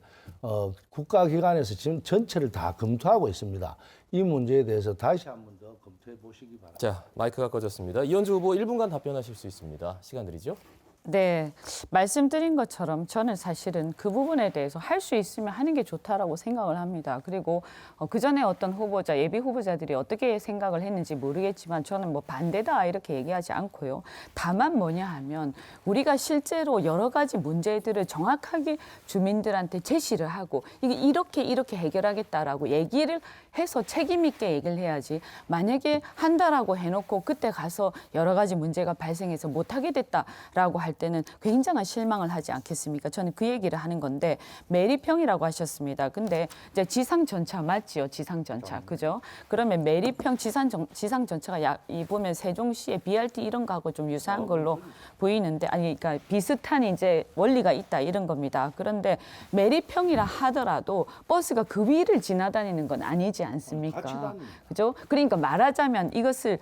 국가기관에서 지금 전체를 다 검토하고 있습니다. 이 문제에 대해서 다시 한 번 더 검토해 보시기 바랍니다. 자, 마이크가 꺼졌습니다. 이현주 후보 1분간 답변하실 수 있습니다. 시간 드리죠. 네, 말씀드린 것처럼 저는 사실은 그 부분에 대해서 할 수 있으면 하는 게 좋다라고 생각을 합니다. 그리고 그 전에 어떤 후보자, 예비 후보자들이 어떻게 생각을 했는지 모르겠지만 저는 뭐 반대다 이렇게 얘기하지 않고요. 다만 뭐냐 하면 우리가 실제로 여러 가지 문제들을 정확하게 주민들한테 제시를 하고 이게 이렇게 해결하겠다라고 얘기를 해서 책임 있게 얘기를 해야지 만약에 한다라고 해놓고 그때 가서 여러 가지 문제가 발생해서 못하게 됐다라고 할 때는 굉장한 실망을 하지 않겠습니까? 저는 그 얘기를 하는 건데 매리평이라고 하셨습니다. 근데 이제 지상전차 맞지요? 지상전차. 그죠? 그러면 매리평 지상전차가 이 보면 세종시의 BRT 이런 거하고 좀 유사한 걸로 보이는데 아니 그러니까 비슷한 이제 원리가 있다 이런 겁니다. 그런데 매리평이라 하더라도 버스가 그 위를 지나다니는 건 아니지 않습니까? 그죠? 그러니까 말하자면 이것을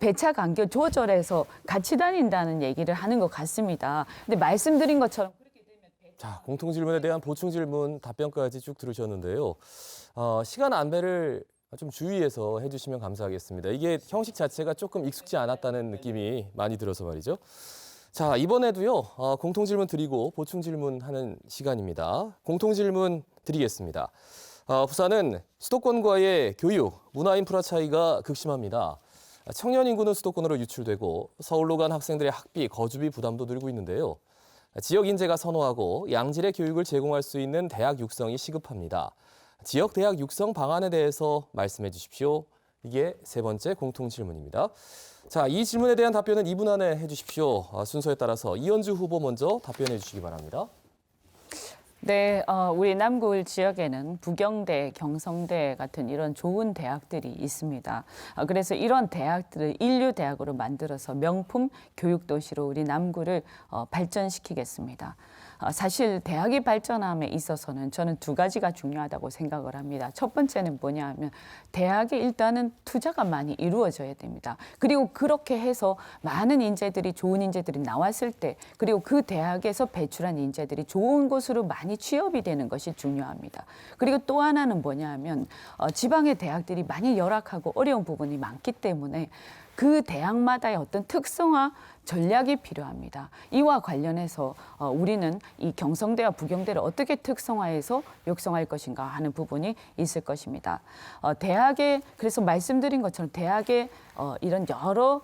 배차 간격 조절해서 같이 다닌다는 얘기를 하는 것 같습니다. 근데 말씀드린 것처럼 자, 공통 질문에 대한 보충 질문 답변까지 쭉 들으셨는데요. 시간 안배를 좀 주의해서 해주시면 감사하겠습니다. 이게 형식 자체가 조금 익숙지 않았다는 느낌이 많이 들어서 말이죠. 자, 이번에도요, 공통 질문 드리고 보충 질문하는 시간입니다. 공통 질문 드리겠습니다. 부산은 수도권과의 교육, 문화 인프라 차이가 극심합니다. 청년 인구는 수도권으로 유출되고 서울로 간 학생들의 학비, 거주비 부담도 늘고 있는데요. 지역 인재가 선호하고 양질의 교육을 제공할 수 있는 대학 육성이 시급합니다. 지역 대학 육성 방안에 대해서 말씀해 주십시오. 이게 3번째 공통 질문입니다. 자, 이 질문에 대한 답변은 2분 안에 해주십시오. 순서에 따라서 이현주 후보 먼저 답변해 주시기 바랍니다. 네, 우리 남구 지역에는 부경대, 경성대 같은 이런 좋은 대학들이 있습니다. 그래서 이런 대학들을 인류 대학으로 만들어서 명품 교육 도시로 우리 남구를 발전시키겠습니다. 사실 대학이 발전함에 있어서는 저는 2가지가 중요하다고 생각을 합니다. 첫 번째는 뭐냐 하면 대학에 일단은 투자가 많이 이루어져야 됩니다. 그리고 그렇게 해서 많은 인재들이 좋은 인재들이 나왔을 때 그리고 그 대학에서 배출한 인재들이 좋은 곳으로 많이 취업이 되는 것이 중요합니다. 그리고 또 하나는 뭐냐 하면 지방의 대학들이 많이 열악하고 어려운 부분이 많기 때문에 그 대학마다의 어떤 특성화 전략이 필요합니다. 이와 관련해서 우리는 이 경성대와 부경대를 어떻게 특성화해서 육성할 것인가 하는 부분이 있을 것입니다. 그래서 말씀드린 것처럼 대학에 이런 여러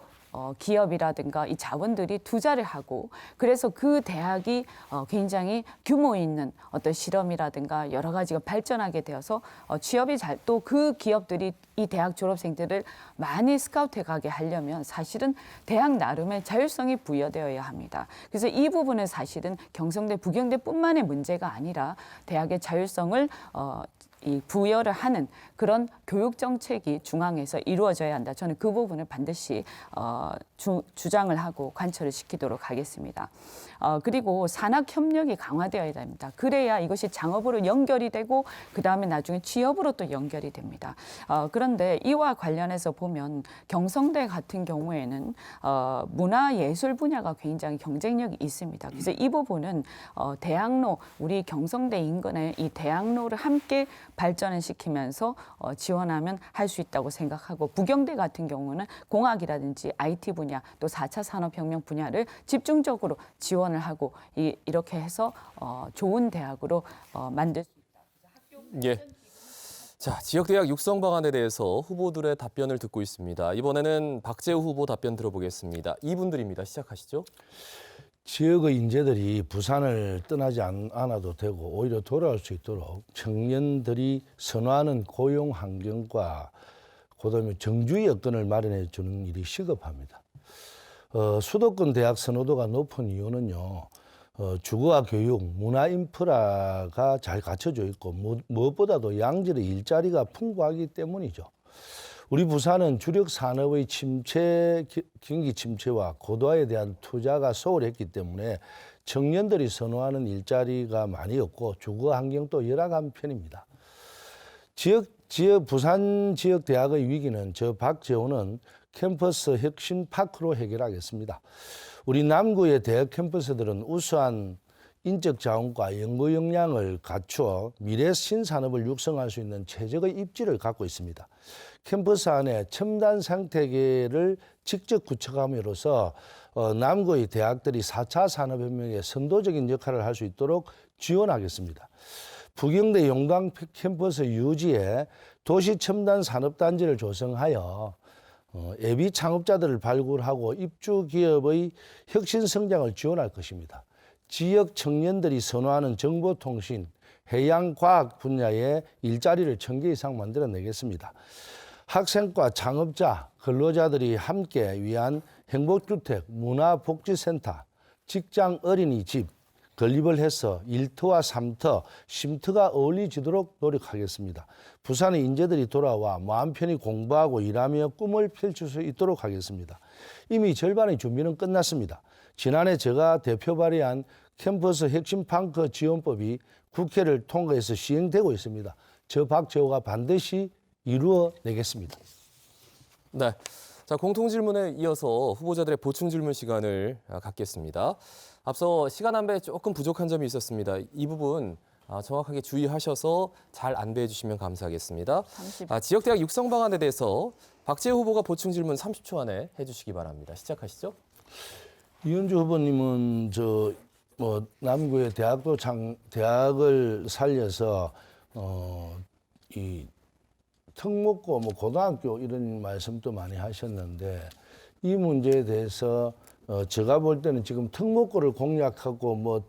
기업이라든가 이 자본들이 투자를 하고 그래서 그 대학이 굉장히 규모 있는 어떤 실험이라든가 여러 가지가 발전하게 되어서 취업이 또 그 기업들이 이 대학 졸업생들을 많이 스카우트해 가게 하려면 사실은 대학 나름의 자율성이 부여되어야 합니다. 그래서 이 부분은 사실은 경성대, 부경대뿐만의 문제가 아니라 대학의 자율성을 이 부여를 하는 그런 교육 정책이 중앙에서 이루어져야 한다. 저는 그 부분을 반드시 주장을 하고 관철을 시키도록 하겠습니다. 그리고 산학 협력이 강화되어야 됩니다. 그래야 이것이 창업으로 연결이 되고 그다음에 나중에 취업으로 또 연결이 됩니다. 그런데 이와 관련해서 보면 경성대 같은 경우에는 문화예술 분야가 굉장히 경쟁력이 있습니다. 그래서 이 부분은 대학로, 우리 경성대 인근의 이 대학로를 함께 발전을 시키면서 지원하면 할 수 있다고 생각하고 부경대 같은 경우는 공학이라든지 IT 분야 또 4차 산업혁명 분야를 집중적으로 지원을 하고 이렇게 해서 좋은 대학으로 만들 수 있다. 예. 자, 지역대학 육성 방안에 대해서 후보들의 답변을 듣고 있습니다. 이번에는 박재우 후보 답변 들어보겠습니다. 이분들입니다. 시작하시죠. 지역의 인재들이 부산을 떠나지 않아도 되고 오히려 돌아올 수 있도록 청년들이 선호하는 고용 환경과 그다음에 정주의 여건을 마련해 주는 일이 시급합니다. 수도권 대학 선호도가 높은 이유는요. 주거와 교육, 문화 인프라가 잘 갖춰져 있고 무엇보다도 양질의 일자리가 풍부하기 때문이죠. 우리 부산은 주력 산업의 경기 침체와 고도화에 대한 투자가 소홀했기 때문에 청년들이 선호하는 일자리가 많이 없고 주거 환경도 열악한 편입니다. 부산 지역 대학의 위기는 저 박재호는 캠퍼스 혁신 파크로 해결하겠습니다. 우리 남구의 대학 캠퍼스들은 우수한 인적 자원과 연구 역량을 갖추어 미래 신산업을 육성할 수 있는 최적의 입지를 갖고 있습니다. 캠퍼스 안에 첨단 생태계를 직접 구축함으로써 남구의 대학들이 4차 산업혁명의 선도적인 역할을 할 수 있도록 지원하겠습니다. 부경대 용당 캠퍼스 유지에 도시 첨단 산업단지를 조성하여 예비 창업자들을 발굴하고 입주 기업의 혁신 성장을 지원할 것입니다. 지역 청년들이 선호하는 정보통신, 해양과학 분야의 일자리를 1000개 이상 만들어내겠습니다. 학생과 창업자, 근로자들이 함께 위한 행복주택, 문화복지센터, 직장 어린이집 건립을 해서 1터와 3터, 쉼터가 어울리지도록 노력하겠습니다. 부산의 인재들이 돌아와 마음 편히 공부하고 일하며 꿈을 펼칠 수 있도록 하겠습니다. 이미 절반의 준비는 끝났습니다. 지난해 제가 대표 발의한 캠퍼스 핵심 팡크 지원법이 국회를 통과해서 시행되고 있습니다. 저 박재호가 반드시 이루어내겠습니다. 네. 자, 공통 질문에 이어서 후보자들의 보충 질문 시간을 갖겠습니다. 앞서 시간 안배에 조금 부족한 점이 있었습니다. 이 부분 정확하게 주의하셔서 잘 안배해 주시면 감사하겠습니다. 지역대학 육성 방안에 대해서 박재호 후보가 보충 질문 30초 안에 해주시기 바랍니다. 시작하시죠. 이현주 후보님은 남구의 대학을 살려서 이 특목고 고등학교 이런 말씀도 많이 하셨는데 이 문제에 대해서 제가 볼 때는 지금 특목고를 공략하고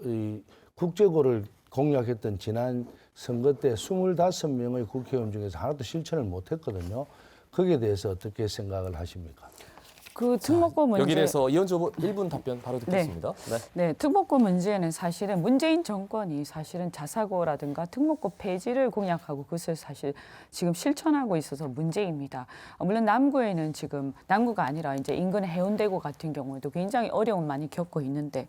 이 국제고를 공략했던 지난 선거 때 25명의 국회의원 중에서 하나도 실천을 못했거든요. 거기에 대해서 어떻게 생각을 하십니까? 그 특목고 문제 여기 대해서 이현주 후보 1분 답변 바로 듣겠습니다. 네, 특목고 문제는 사실은 문재인 정권이 사실은 자사고라든가 특목고 폐지를 공약하고 그것을 사실 지금 실천하고 있어서 문제입니다. 물론 남구에는 지금 남구가 아니라 이제 인근의 해운대구 같은 경우에도 굉장히 어려움 많이 겪고 있는데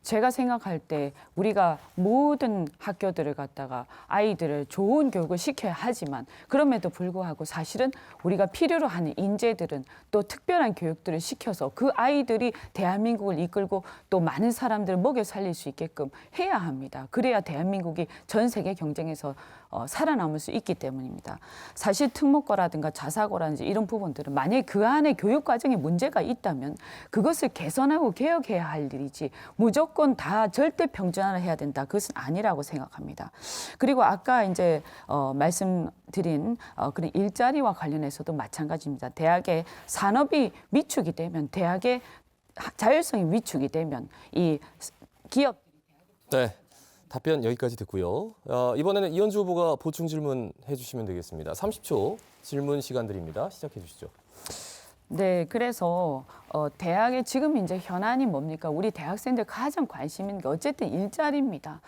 제가 생각할 때 우리가 모든 학교들을 갖다가 아이들을 좋은 교육을 시켜야 하지만 그럼에도 불구하고 사실은 우리가 필요로 하는 인재들은 또 특별한 교육들을 시켜서 그 아이들이 대한민국을 이끌고 또 많은 사람들을 먹여 살릴 수 있게끔 해야 합니다. 그래야 대한민국이 전 세계 경쟁에서 살아남을 수 있기 때문입니다. 사실 특목고라든가 자사고라든지 이런 부분들은 만약에 그 안에 교육 과정에 문제가 있다면 그것을 개선하고 개혁해야 할 일이지 무조건 다 절대 평준화를 해야 된다. 그것은 아니라고 생각합니다. 그리고 아까 이제 말씀드린 그런 일자리와 관련해서도 마찬가지입니다. 대학의 산업이 위축이 되면 대학의 자율성이 위축이 되면 이 기업 네. 답변 여기까지 듣고요. 이번에는 이현주 후보가 보충 질문 해주시면 되겠습니다. 30초 질문 시간 드립니다. 시작해 주시죠. 네, 그래서 대학의 지금 이제 현안이 뭡니까? 우리 대학생들 가장 관심 있는 게 어쨌든 일자리입니다.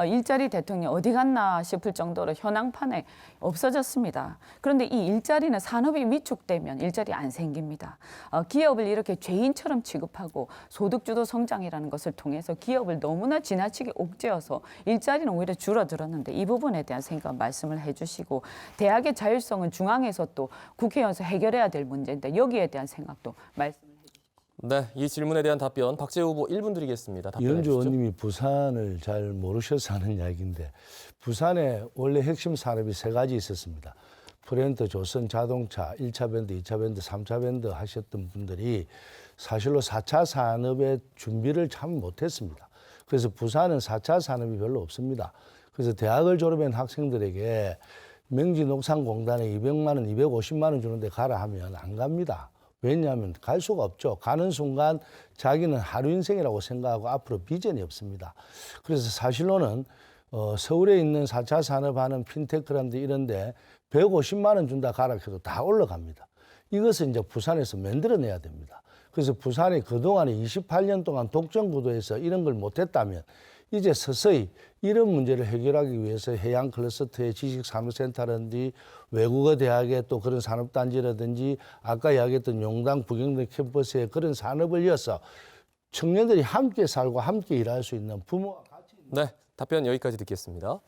일자리 대통령 어디 갔나 싶을 정도로 현황판에 없어졌습니다. 그런데 이 일자리는 산업이 위축되면 일자리 안 생깁니다. 기업을 이렇게 죄인처럼 취급하고 소득주도 성장이라는 것을 통해서 기업을 너무나 지나치게 옥죄어서 일자리는 오히려 줄어들었는데 이 부분에 대한 생각 말씀을 해주시고 대학의 자율성은 중앙에서 또 국회의원에서 해결해야 될 문제인데 여기에 대한 생각도 말씀을 해주시죠. 네, 이 질문에 대한 답변 박재호 후보 1분 드리겠습니다. 답변해 이현주 주시죠. 의원님이 부산을 잘 모르셔서 하는 이야기인데 부산에 원래 핵심 산업이 3가지 있었습니다. 프렌트, 조선 자동차, 1차 밴드, 2차 밴드, 3차 밴드 하셨던 분들이 사실로 4차 산업의 준비를 참 못했습니다. 그래서 부산은 4차 산업이 별로 없습니다. 그래서 대학을 졸업한 학생들에게 명지농산공단에 200만 원, 250만 원 주는데 가라 하면 안 갑니다. 왜냐하면 갈 수가 없죠. 가는 순간 자기는 하루 인생이라고 생각하고 앞으로 비전이 없습니다. 그래서 사실로는 서울에 있는 4차 산업하는 핀테크라든지 이런데 150만 원 준다 가라 해도 다 올라갑니다. 이것을 이제 부산에서 만들어내야 됩니다. 그래서 부산이 그동안에 28년 동안 독점 구도에서 이런 걸 못했다면 이제 서서히 이런 문제를 해결하기 위해서 해양 클러스터의 지식산업센터라든지 외국어 대학의 또 그런 산업단지라든지 아까 이야기했던 용당 부경대 캠퍼스의 그런 산업을 이어서 청년들이 함께 살고 함께 일할 수 있는 부모와 같이. 네, 답변 여기까지 듣겠습니다.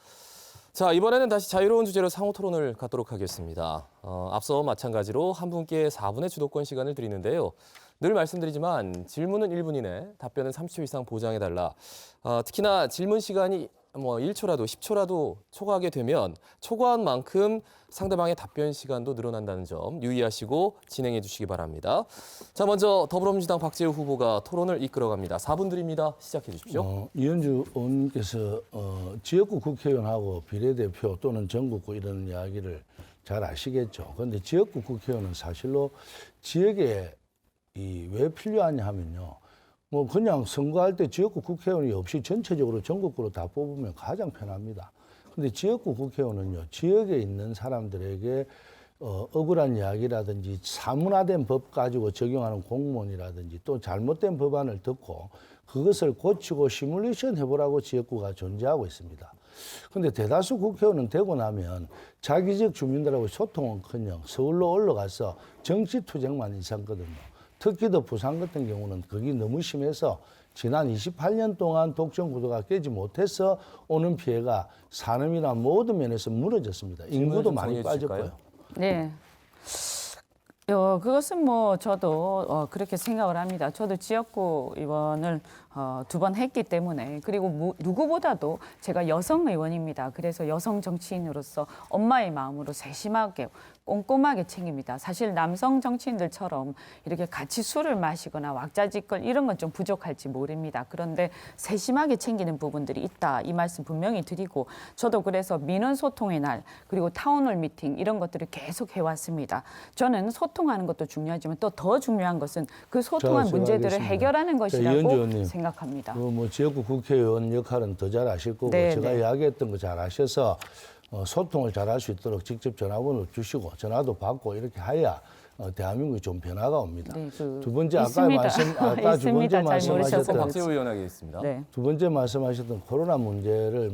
자, 이번에는 다시 자유로운 주제로 상호 토론을 갖도록 하겠습니다. 앞서 마찬가지로 한 분께 4분의 주도권 시간을 드리는데요. 늘 말씀드리지만 질문은 1분 이내, 답변은 30초 이상 보장해달라. 특히나 질문 시간이 1초라도 10초라도 초과하게 되면 초과한 만큼 상대방의 답변 시간도 늘어난다는 점 유의하시고 진행해 주시기 바랍니다. 자, 먼저 더불어민주당 박재우 후보가 토론을 이끌어갑니다. 4분 드립니다. 시작해 주십시오. 이현주 의원님께서 지역구 국회의원하고 비례대표 또는 전국구 이런 이야기를 잘 아시겠죠. 그런데 지역구 국회의원은 사실로 지역에 왜 필요하냐 하면요. 그냥 선거할 때 지역구 국회의원이 없이 전체적으로 전국구로 다 뽑으면 가장 편합니다. 근데 지역구 국회의원은요, 지역에 있는 사람들에게 억울한 이야기라든지 사문화된 법 가지고 적용하는 공무원이라든지 또 잘못된 법안을 듣고 그것을 고치고 시뮬레이션 해보라고 지역구가 존재하고 있습니다. 근데 대다수 국회의원은 되고 나면 자기 지역 주민들하고 소통은커녕 서울로 올라가서 정치투쟁만 이상거든요. 특히 더 부산 같은 경우는 그게 너무 심해서 지난 28년 동안 독점 구도가 깨지 못해서 오는 피해가 산업이나 모든 면에서 무너졌습니다. 인구도 많이 빠졌고요. 네. 그것은 저도 그렇게 생각을 합니다. 저도 지역구 의원을 2번 했기 때문에 그리고 누구보다도 제가 여성 의원입니다. 그래서 여성 정치인으로서 엄마의 마음으로 세심하게 꼼꼼하게 챙깁니다. 사실 남성 정치인들처럼 이렇게 같이 술을 마시거나 왁자지껄 이런 건 좀 부족할지 모릅니다. 그런데 세심하게 챙기는 부분들이 있다. 이 말씀 분명히 드리고 저도 그래서 민원 소통의 날 그리고 타운홀 미팅 이런 것들을 계속 해왔습니다. 저는 소통하는 것도 중요하지만 또 더 중요한 것은 그 소통한 문제들을 해결하는 것이라고 생각합니다. 지역구 국회의원 역할은 더 잘 아실 거고 제가 이야기했던 거 잘 아셔서 소통을 잘할 수 있도록 직접 전화번호 주시고 전화도 받고 이렇게 해야 대한민국이 좀 변화가 옵니다. 네, 두 번째 아까 두 번째 말씀하셨던 박재우 의원에게 있습니다. 네. 두 번째 말씀하셨던 코로나 문제를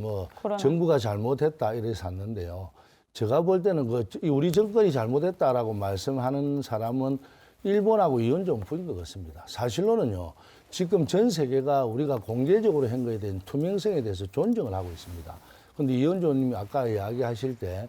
정부가 잘못했다 이렇게 샀는데요. 제가 볼 때는 우리 정권이 잘못했다라고 말씀하는 사람은 일본하고 이현종 부인 것 같습니다. 사실로는요. 지금 전 세계가 우리가 공개적으로 한 거에 대한 투명성에 대해서 존중을 하고 있습니다. 그런데 이현종 님이 아까 이야기하실 때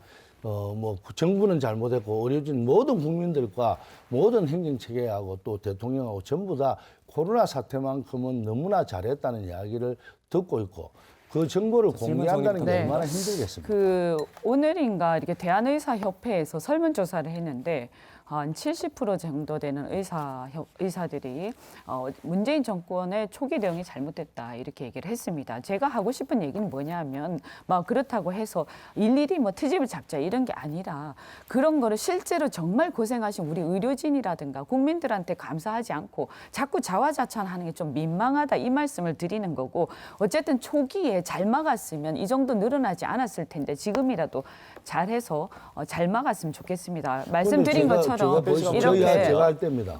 정부는 잘못했고 의료진 모든 국민들과 모든 행정체계하고 또 대통령하고 전부 다 코로나 사태만큼은 너무나 잘했다는 이야기를 듣고 있고 그 정보를 공개한다는 게 얼마나 힘들겠습니까? 오늘인가 이렇게 대한의사협회에서 설문조사를 했는데 한 70% 정도 되는 의사들이 문재인 정권의 초기 대응이 잘못됐다 이렇게 얘기를 했습니다. 제가 하고 싶은 얘기는 뭐냐면 그렇다고 해서 일일이 트집을 잡자 이런 게 아니라 그런 거를 실제로 정말 고생하신 우리 의료진이라든가 국민들한테 감사하지 않고 자꾸 자화자찬하는 게 좀 민망하다 이 말씀을 드리는 거고 어쨌든 초기에 잘 막았으면 이 정도 늘어나지 않았을 텐데 지금이라도 잘해서 잘 막았으면 좋겠습니다. 말씀드린 것처럼 이렇게 제가 할 때입니다.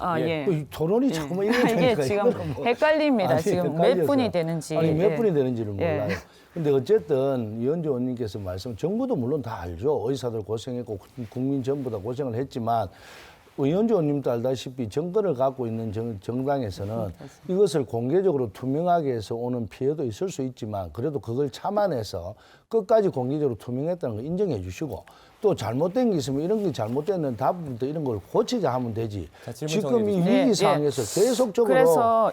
토론이 자꾸만 이게 지금 헷갈립니다. 지금 몇 분이 되는지. 몇 분이 되는지를 몰라요. 근데 어쨌든 이현주 의원님께서 정부도 물론 다 알죠. 의사들 고생했고 국민 전부 다 고생을 했지만 의원주 의원님도 알다시피 정권을 갖고 있는 정당에서는 이것을 공개적으로 투명하게 해서 오는 피해도 있을 수 있지만 그래도 그걸 참아내서 끝까지 공개적으로 투명했다는 걸 인정해 주시고 또 잘못된 게 있으면 이런 게 잘못됐는 다음부터 이런 걸 고치자 하면 되지. 지금 이 위기 상황에서 계속적으로. 그래서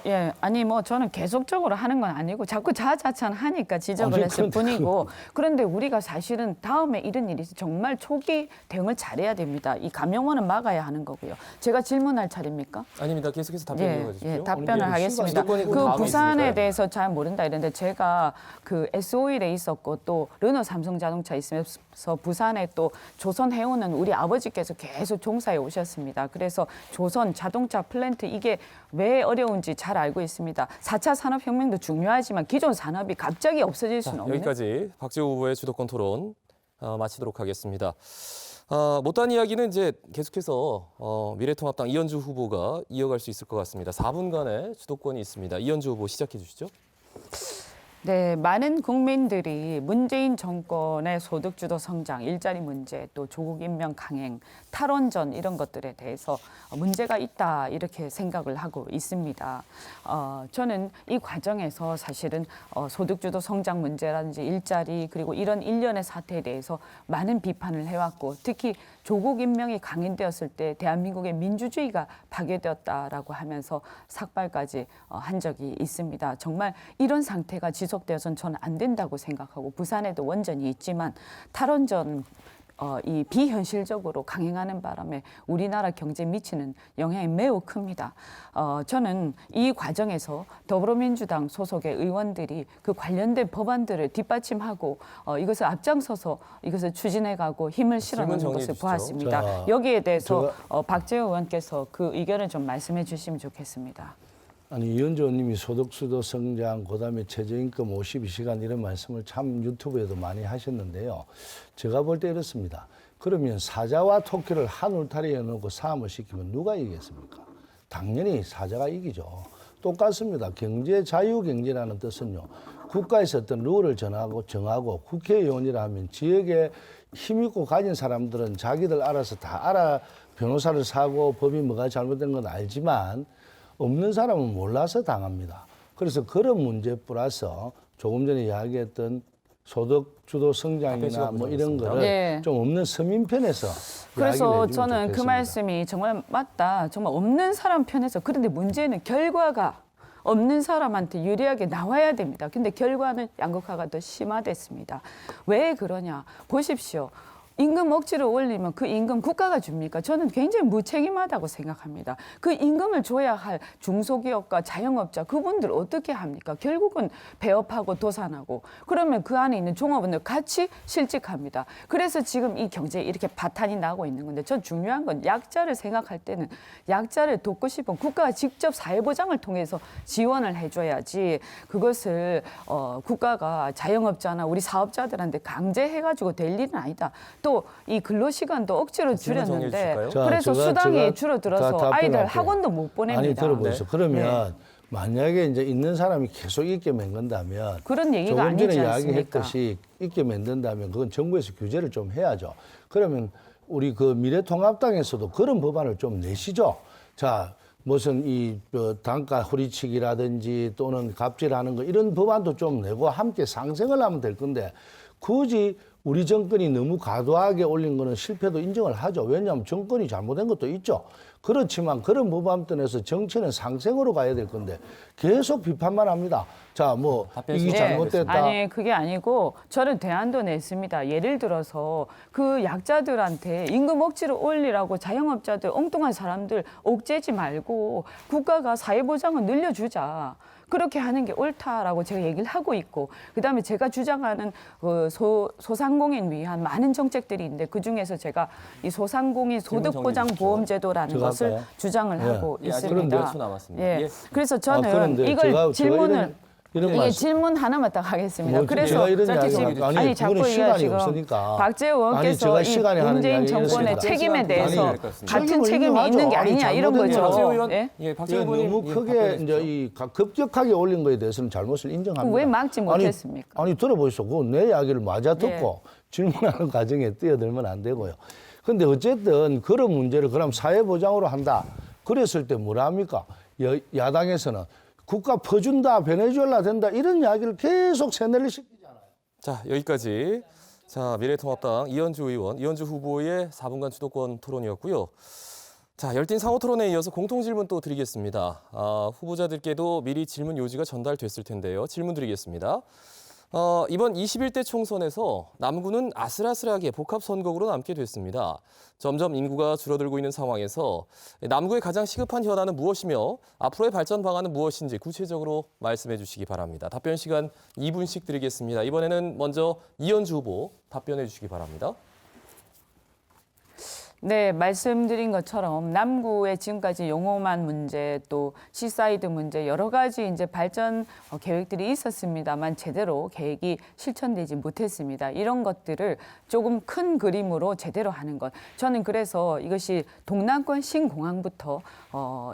저는 계속적으로 하는 건 아니고 자꾸 자자찬 하니까 지적을 했을 뿐이고 그런데 우리가 사실은 다음에 이런 일이 정말 초기 대응을 잘해야 됩니다. 이 감염원은 막아야 하는 거고요. 제가 질문할 차례입니까? 아닙니다. 계속해서 답변 이어가 주십시오. 답변을 하겠습니다. 그 부산에 대해서 잘 모른다 이랬는데 제가 그 S-오일에 있었고 또 르노 삼성자동차 있으면서 부산에 또 조선 해운은 우리 아버지께서 계속 종사해 오셨습니다. 그래서 조선 자동차 플랜트 이게 왜 어려운지 잘 알고 있습니다. 4차 산업혁명도 중요하지만 기존 산업이 갑자기 없어질 수는 없는. 여기까지 박재우 후보의 주도권 토론 마치도록 하겠습니다. 못한 이야기는 이제 계속해서 미래통합당 이현주 후보가 이어갈 수 있을 것 같습니다. 4분간의 주도권이 있습니다. 이현주 후보 시작해 주시죠. 네, 많은 국민들이 문재인 정권의 소득주도 성장, 일자리 문제, 또 조국 임명 강행, 탈원전 이런 것들에 대해서 문제가 있다 이렇게 생각을 하고 있습니다. 저는 이 과정에서 사실은 소득주도 성장 문제라든지 일자리 그리고 이런 일련의 사태에 대해서 많은 비판을 해왔고 특히 조국 임명이 강행되었을 때 대한민국의 민주주의가 파괴되었다라고 하면서 삭발까지 한 적이 있습니다. 정말 이런 상태가 지속되어서는 저는 안 된다고 생각하고 부산에도 원전이 있지만 탈원전 이 비현실적으로 강행하는 바람에 우리나라 경제에 미치는 영향이 매우 큽니다. 저는 이 과정에서 더불어민주당 소속의 의원들이 그 관련된 법안들을 뒷받침하고 이것을 앞장서서 이것을 추진해가고 힘을 실어놓는 정리해 것을 주시죠. 보았습니다. 자, 여기에 대해서 박재호 의원께서 그 의견을 좀 말씀해 주시면 좋겠습니다. 아니 이현주 의원님이 소득주도 성장, 그다음에 최저임금 52시간 이런 말씀을 참 유튜브에도 많이 하셨는데요. 제가 볼 때 이렇습니다. 그러면 사자와 토끼를 한 울타리에 놓고 싸움을 시키면 누가 이기겠습니까? 당연히 사자가 이기죠. 똑같습니다. 경제 자유경제라는 뜻은요. 국가에서 어떤 룰을 정하고 국회의원이라 하면 지역에 힘있고 가진 사람들은 자기들 알아서 다 알아 변호사를 사고 법이 뭐가 잘못된 건 알지만 없는 사람은 몰라서 당합니다. 그래서 그런 문제 플러스 조금 전에 이야기했던 소득주도 성장이나 뭐 이런 거를 네. 좀 없는 서민편에서 그래서 이야기를 해주면 저는 그 좋겠습니다. 말씀이 정말 맞다. 정말 없는 사람 편에서. 그런데 문제는 결과가 없는 사람한테 유리하게 나와야 됩니다. 근데 결과는 양극화가 더 심화됐습니다. 왜 그러냐? 보십시오. 임금 억지로 올리면 그 임금 국가가 줍니까? 저는 굉장히 무책임하다고 생각합니다. 그 임금을 줘야 할 중소기업과 자영업자 그분들 어떻게 합니까? 결국은 배업하고 도산하고 그러면 그 안에 있는 종업원들 같이 실직합니다. 그래서 지금 이 경제에 이렇게 바탄이 나고 있는 건데 전 중요한 건 약자를 생각할 때는 약자를 돕고 싶으면 국가가 직접 사회보장을 통해서 지원을 해줘야지 그것을 국가가 자영업자나 우리 사업자들한테 강제해가지고 될 일은 아니다. 또 이 근로시간도 억지로 질문 정리해 줄였는데 주실까요? 그래서 제가 수당이 줄어들어서 답변할게요. 아이들 학원도 못 보냅니다. 아니 들어보세요. 네. 그러면 만약에 이제 있는 사람이 계속 있게 만든다면 그런 얘기가 조금 전에 아니지 않습니까? 이야기했듯이 있게 만든다면 그건 정부에서 규제를 좀 해야죠. 그러면 우리 그 미래통합당에서도 그런 법안을 좀 내시죠. 자, 무슨 이 단가 후리치기라든지 또는 갑질하는 거 이런 법안도 좀 내고 함께 상생을 하면 될 건데 굳이 우리 정권이 너무 과도하게 올린 거는 실패도 인정을 하죠. 왜냐하면 정권이 잘못된 것도 있죠. 그렇지만 그런 법안에서 정치는 상생으로 가야 될 건데 계속 비판만 합니다. 자, 뭐 이게 잘못됐다. 아니 그게 아니고 저는 대안도 냈습니다. 예를 들어서 그 약자들한테 임금 억지로 올리라고 자영업자들 엉뚱한 사람들 옥죄지 말고 국가가 사회보장을 늘려주자. 그렇게 하는 게 옳다라고 제가 얘기를 하고 있고 그다음에 제가 주장하는 그 소상공인 위한 많은 정책들이 있는데 그중에서 제가 이 소상공인 소득보장보험제도라는 제가 것을 할까요? 주장을 예. 하고 예, 아직 있습니다. 몇 초 남았습니다. 예. 예. 그래서 저는 그런데 이걸 질문을 이런 이게 말씀- 질문 하나만 딱 하겠습니다. 뭐 그래서 제가 이런 저기 이야기를 지금 아니, 자꾸 그거는 이게 시간이 지금 없으니까. 박재호 아니, 의원께서 제가 이 시간이 하는 문재인 이야기 정권의 이렇습니다. 책임에 아니, 대해서 아니, 같은 책임을 책임이 인정하죠. 있는 게 아니, 아니냐 이런 잘못된 거죠. 박재호 의원, 예? 예, 박재호 이게 의원님 너무 예, 크게 답변해 이제 주십시오. 이 급격하게 올린 거에 대해서는 잘못을 인정합니다. 왜 막지 못했습니까? 아니 들어보시오. 그거 내 이야기를 맞아 듣고 질문하는 과정에 뛰어들면 안 되고요. 근데 어쨌든 그런 문제를 그럼 사회보장으로 한다. 그랬을 때 뭐라 합니까? 야당에서는 국가 퍼준다, 베네수엘라 된다 이런 이야기를 계속 세뇌를 시키잖아요. 자, 여기까지. 자, 미래통합당 이현주 의원, 이현주 후보의 4분간 주도권 토론이었고요. 자, 열띤 상호 토론에 이어서 공통 질문 또 드리겠습니다. 후보자들께도 미리 질문 요지가 전달됐을 텐데요. 질문 드리겠습니다. 이번 21대 총선에서 남구는 아슬아슬하게 복합 선거구로 남게 됐습니다. 점점 인구가 줄어들고 있는 상황에서 남구의 가장 시급한 현안은 무엇이며 앞으로의 발전 방안은 무엇인지 구체적으로 말씀해 주시기 바랍니다. 답변 시간 2분씩 드리겠습니다. 이번에는 먼저 이현주 후보 답변해 주시기 바랍니다. 네, 말씀드린 것처럼 남구의 지금까지 용호만 문제 또 시사이드 문제 여러 가지 이제 발전 계획들이 있었습니다만 제대로 계획이 실천되지 못했습니다. 이런 것들을 조금 큰 그림으로 제대로 하는 것. 저는 그래서 이것이 동남권 신공항부터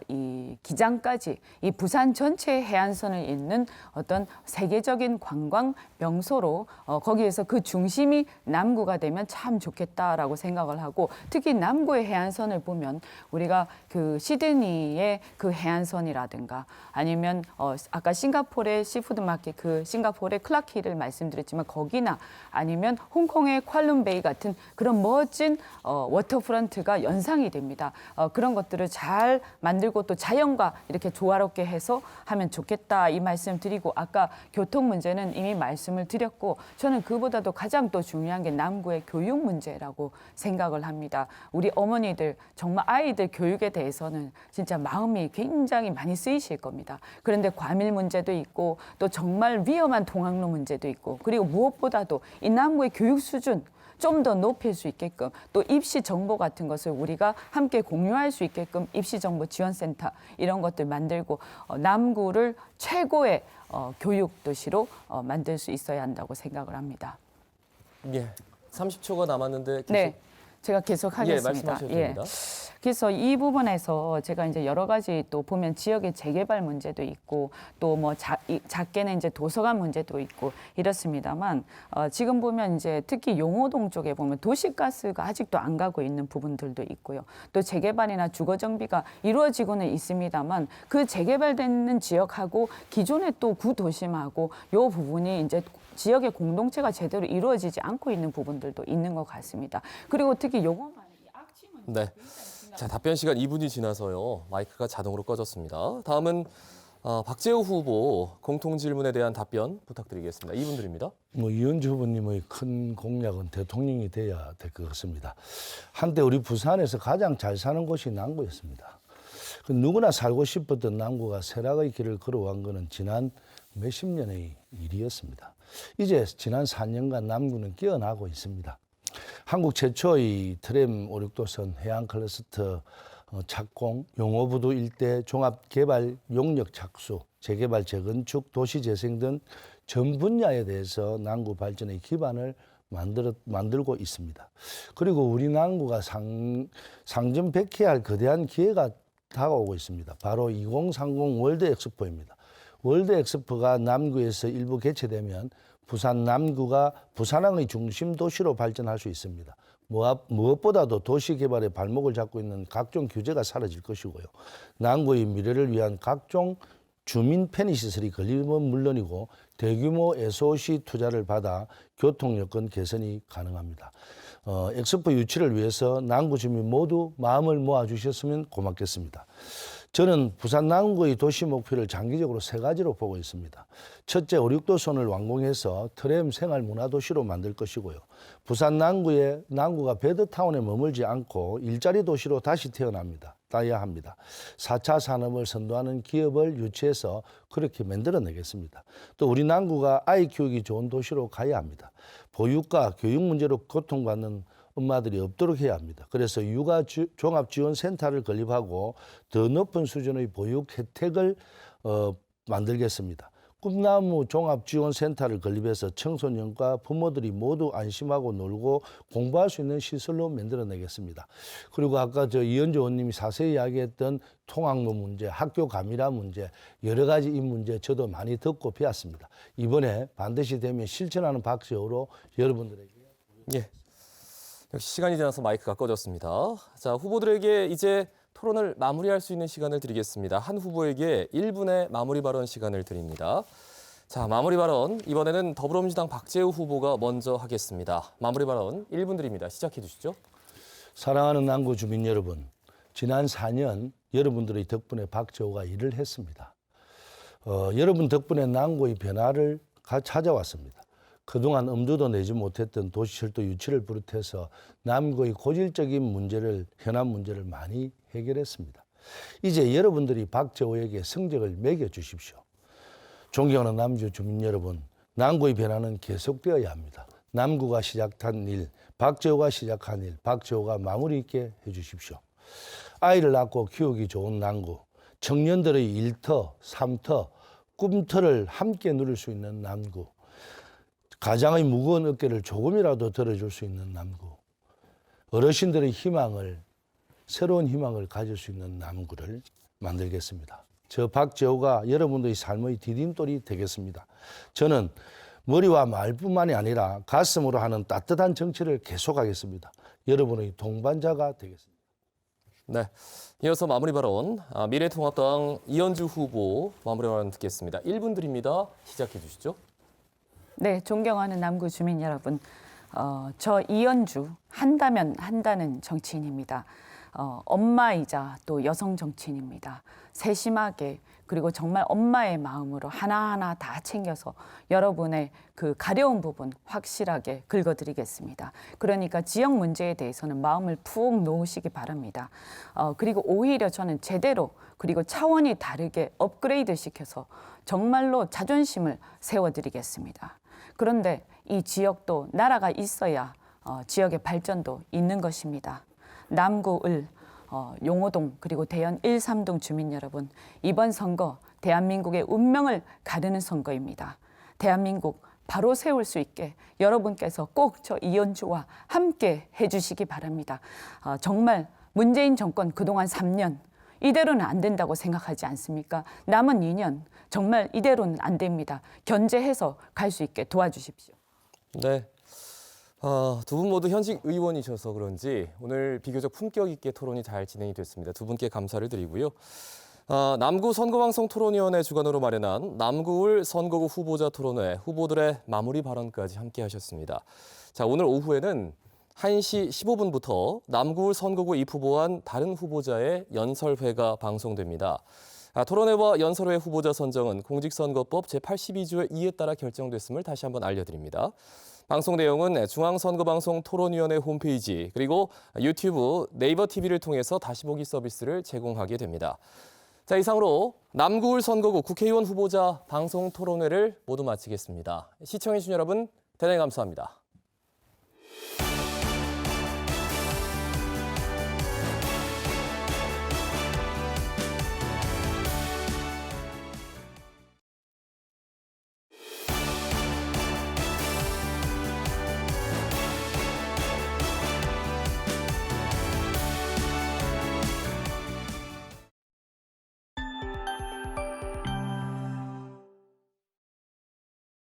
이 기장까지 이 부산 전체 해안선을 잇는 어떤 세계적인 관광 명소로 거기에서 그 중심이 남구가 되면 참 좋겠다라고 생각을 하고 특히 남구의 해안선을 보면 우리가 그 시드니의 그 해안선이라든가 아니면 아까 싱가포르의 시푸드 마켓 그 싱가포르의 클라키를 말씀드렸지만 거기나 아니면 홍콩의 퀄룸베이 같은 그런 멋진 워터프런트가 연상이 됩니다. 그런 것들을 잘 만들고 또 자연과 이렇게 조화롭게 해서 하면 좋겠다 이 말씀 드리고 아까 교통 문제는 이미 말씀을 드렸고 저는 그보다도 가장 또 중요한 게 남구의 교육 문제라고 생각을 합니다. 우리 어머니들 정말 아이들 교육에 대해서는 진짜 마음이 굉장히 많이 쓰이실 겁니다. 그런데 과밀 문제도 있고 또 정말 위험한 통학로 문제도 있고 그리고 무엇보다도 이 남구의 교육 수준 좀 더 높일 수 있게끔 또 입시 정보 같은 것을 우리가 함께 공유할 수 있게끔 입시 정보 지원센터 이런 것들 만들고 남구를 최고의 교육 도시로 만들 수 있어야 한다고 생각을 합니다. 예, 30초가 남았는데 계속 네, 제가 계속 하겠습니다. 말씀하셔도 됩니다. 그래서 이 부분에서 제가 이제 여러 가지 또 보면 지역의 재개발 문제도 있고 또 뭐 작게는 이제 도서관 문제도 있고 이렇습니다만 지금 보면 이제 특히 용호동 쪽에 보면 도시가스가 아직도 안 가고 있는 부분들도 있고요. 또 재개발이나 주거 정비가 이루어지고는 있습니다만 그 재개발되는 지역하고 기존의 또 구도심하고 요 부분이 이제 지역의 공동체가 제대로 이루어지지 않고 있는 부분들도 있는 것 같습니다. 그리고 특히 요거만 악취 문제. 네. 자, 답변 시간 2분이 지나서요. 마이크가 자동으로 꺼졌습니다. 다음은 박재우 후보 공통 질문에 대한 답변 부탁드리겠습니다. 2분 드립니다. 이현주 후보님의 큰 공약은 대통령이 돼야 될 것 같습니다. 한때 우리 부산에서 가장 잘 사는 곳이 남구였습니다. 누구나 살고 싶었던 남구가 쇠락의 길을 걸어간 것은 지난 몇십 년의 일이었습니다. 이제 지난 4년간 남구는 깨어나고 있습니다. 한국 최초의 트램 5, 6도선 해안 클러스터 착공, 용호부두 일대 종합개발 용역 착수, 재개발, 재건축, 도시재생 등 전 분야에 대해서 남구 발전의 기반을 만들고 있습니다. 그리고 우리 남구가 상점백회할 거대한 기회가 다가오고 있습니다. 바로 2030 월드 엑스포입니다. 월드 엑스포가 남구에서 일부 개최되면 부산 남구가 부산항의 중심 도시로 발전할 수 있습니다. 무엇보다도 도시 개발의 발목을 잡고 있는 각종 규제가 사라질 것이고요. 남구의 미래를 위한 각종 주민 편의시설이 건립은 물론이고 대규모 SOC 투자를 받아 교통 여건 개선이 가능합니다. 엑스포 유치를 위해서 남구 주민 모두 마음을 모아주셨으면 고맙겠습니다. 저는 부산 남구의 도시 목표를 장기적으로 세 가지로 보고 있습니다. 첫째, 5, 6도선을 완공해서 트램 생활 문화도시로 만들 것이고요. 부산 남구가 베드타운에 머물지 않고 일자리 도시로 다시 태어나야 합니다. 4차 산업을 선도하는 기업을 유치해서 그렇게 만들어내겠습니다. 또 우리 남구가 아이 키우기 좋은 도시로 가야 합니다. 보육과 교육 문제로 고통받는 엄마들이 없도록 해야 합니다. 그래서 육아 종합지원센터를 건립하고 더 높은 수준의 보육 혜택을 만들겠습니다. 꿈나무 종합지원센터를 건립해서 청소년과 부모들이 모두 안심하고 놀고 공부할 수 있는 시설로 만들어내겠습니다. 그리고 아까 이현주 의원님이 자세히 이야기했던 통학로 문제, 학교 가밀화 문제, 여러 가지 이 문제 저도 많이 듣고 배웠습니다. 이번에 반드시 되면 실천하는 박지호로 여러분들에게. 예. 역시 시간이 지나서 마이크가 꺼졌습니다. 자, 후보들에게 이제 토론을 마무리할 수 있는 시간을 드리겠습니다. 한 후보에게 1분의 마무리 발언 시간을 드립니다. 자, 마무리 발언 이번에는 더불어민주당 박재우 후보가 먼저 하겠습니다. 마무리 발언 1분 드립니다. 시작해 주시죠. 사랑하는 남구 주민 여러분, 지난 4년 여러분들의 덕분에 박재우가 일을 했습니다. 여러분 덕분에 남구의 변화를 찾아왔습니다. 그동안 엄두도 내지 못했던 도시철도 유치를 비롯해서 남구의 고질적인 현안 문제를 많이 해결했습니다. 이제 여러분들이 박재호에게 성적을 매겨주십시오. 존경하는 남주 주민 여러분, 남구의 변화는 계속되어야 합니다. 남구가 시작한 일, 박재호가 시작한 일, 박재호가 마무리 있게 해주십시오. 아이를 낳고 키우기 좋은 남구, 청년들의 일터, 삼터, 꿈터를 함께 누릴 수 있는 남구, 가장의 무거운 어깨를 조금이라도 덜어줄 수 있는 남구, 어르신들의 희망을, 새로운 희망을 가질 수 있는 남구를 만들겠습니다. 저 박재호가 여러분들의 삶의 디딤돌이 되겠습니다. 저는 머리와 말뿐만이 아니라 가슴으로 하는 따뜻한 정치를 계속하겠습니다. 여러분의 동반자가 되겠습니다. 네, 이어서 마무리 발언 미래통합당 이현주 후보 마무리 발언 듣겠습니다. 1분 드립니다. 시작해 주시죠. 네, 존경하는 남구 주민 여러분, 저 이현주 한다면 한다는 정치인입니다. 엄마이자 또 여성 정치인입니다. 세심하게 그리고 정말 엄마의 마음으로 하나하나 다 챙겨서 여러분의 그 가려운 부분 확실하게 긁어드리겠습니다. 그러니까 지역 문제에 대해서는 마음을 푹 놓으시기 바랍니다. 그리고 오히려 저는 제대로 그리고 차원이 다르게 업그레이드 시켜서 정말로 자존심을 세워드리겠습니다. 그런데 이 지역도 나라가 있어야 지역의 발전도 있는 것입니다. 남구 을 용호동 그리고 대연 1, 3동 주민 여러분, 이번 선거 대한민국의 운명을 가르는 선거입니다. 대한민국 바로 세울 수 있게 여러분께서 꼭 저 이현주와 함께 해주시기 바랍니다. 정말 문재인 정권 그동안 3년 이대로는 안 된다고 생각하지 않습니까? 남은 2년 정말 이대로는 안 됩니다. 견제해서 갈 수 있게 도와주십시오. 네. 두 분 모두 현직 의원이셔서 그런지 오늘 비교적 품격 있게 토론이 잘 진행이 됐습니다. 두 분께 감사를 드리고요. 남구 선거방송 토론위원회 주관으로 마련한 남구을 선거구 후보자 토론회 후보들의 마무리 발언까지 함께 하셨습니다. 자, 오늘 오후에는 1시 15분부터 남구을 선거구 입후보한 다른 후보자의 연설회가 방송됩니다. 토론회와 연설회 후보자 선정은 공직선거법 제82조의 2에 따라 결정됐음을 다시 한번 알려드립니다. 방송 내용은 중앙선거방송 토론위원회 홈페이지 그리고 유튜브, 네이버 TV를 통해서 다시 보기 서비스를 제공하게 됩니다. 자, 이상으로 남구을 선거구 국회의원 후보자 방송 토론회를 모두 마치겠습니다. 시청해주신 여러분 대단히 감사합니다.